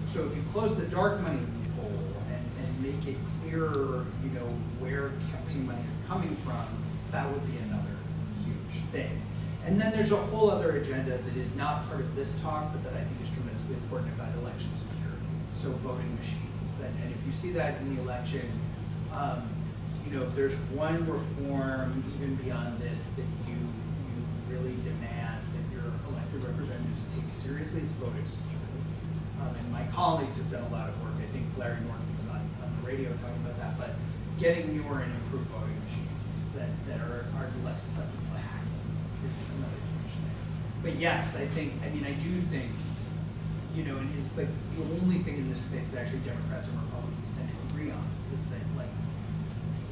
So if you close the dark money loophole and make it clearer, you know, where campaign money is coming from, that would be another huge thing. And then there's a whole other agenda that is not part of this talk, but that I think is tremendously important about election security. So voting machines. And if you see that in the election, you know, if there's one reform, even beyond this, that you really demand that your elected representatives take seriously, it's voting security. And my colleagues have done a lot of work. I think Larry Norton was on the radio talking about that, but getting newer and improved voting machines that are less susceptible to hacking is another huge thing. But yes, I do think, you know, and it's like the only thing in this space that actually Democrats and Republicans tend to agree on is that, like,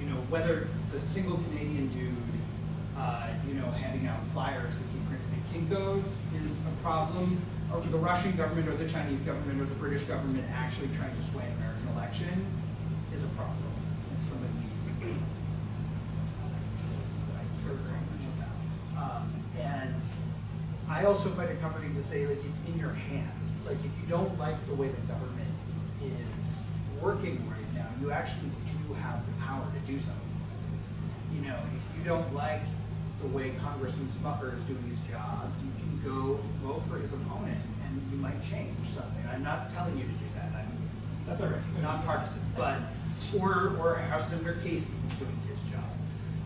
you know, whether the single Canadian dude, you know, handing out flyers that he printed at Kinko's is a problem, or the Russian government or the Chinese government or the British government actually trying to sway an American election is a problem. It's something that I care very much about. And I also find it comforting to say, like, it's in your hands. Like, if you don't like the way the government is working right now, you actually do have the power to do something. You know, if you don't like the way Congressman Smucker is doing his job, you can go vote for his opponent and you might change something. I'm not telling you to do that. That's all right. Nonpartisan, but, or House Senator Casey is doing his job.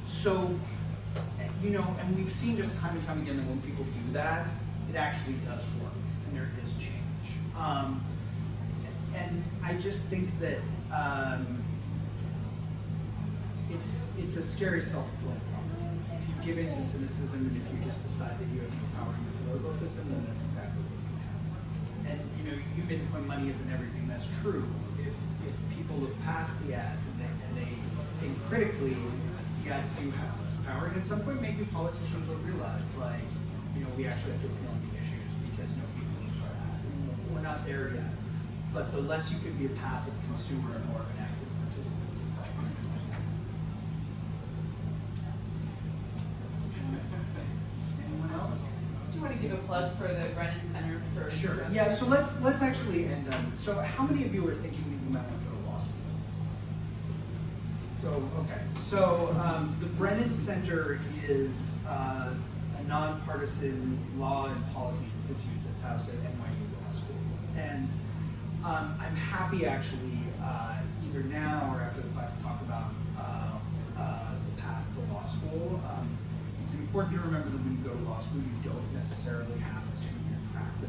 So, you know, and we've seen just time and time again that when people do that, it actually does work, and there is change. And I just think that it's a scary self-fulfilling prophecy. If you give in to cynicism and if you just decide that you have no power in the political system, then that's exactly what's going to happen. And you know, you made the point money isn't everything. That's true. If people look past the ads and they think critically, the ads do have less power. And at some point, maybe politicians will realize, like, you know, we actually have to appeal on the issues because nobody believes our ads. And we're not there yet. But the less you could be a passive consumer and more of an active participant. Anyone else? Do you want to give a plug for the Brennan Center for? Sure. Yeah. So let's actually end on. So how many of you are thinking that you might want to go to law school? So okay. So the Brennan Center is a nonpartisan law and policy institute that's housed at NYU Law School, and I'm happy actually either now or after the class to talk about the path to law school. It's important to remember that when you go to law school, you don't necessarily have a 2-year practice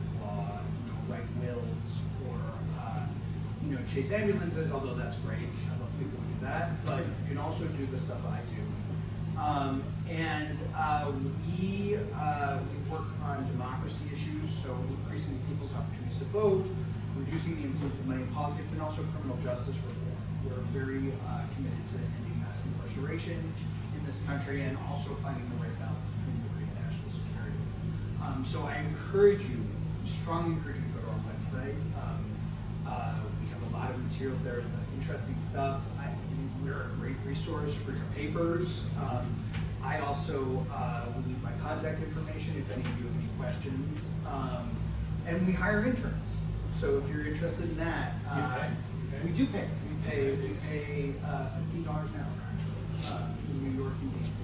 chase ambulances, although that's great. I love people who do that, but you can also do the stuff I do. We work on democracy issues, so increasing people's opportunities to vote, reducing the influence of money in politics, and also criminal justice reform. We're very committed to ending mass incarceration in this country and also finding the right balance between liberty and national security. So I strongly encourage you to go to our website. We have a lot of materials there with interesting stuff. We're a great resource for your papers. I also will leave my contact information if any of you have any questions. And we hire interns. So if you're interested in that, we do pay. We pay $15 an hour actually in New York and DC.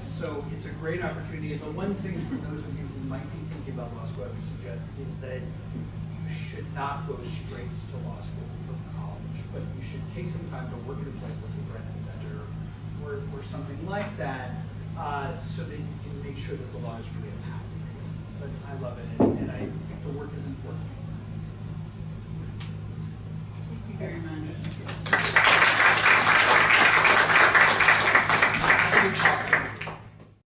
So it's a great opportunity. And the one thing for those of you who might be thinking about law school, I would suggest is that you should not go straight to law school from college, but you should take some time to work at a place like the Brennan Center or something like that, so that you can make sure that the law is really a path. But I love it, and I think the work is important. Thank you very much.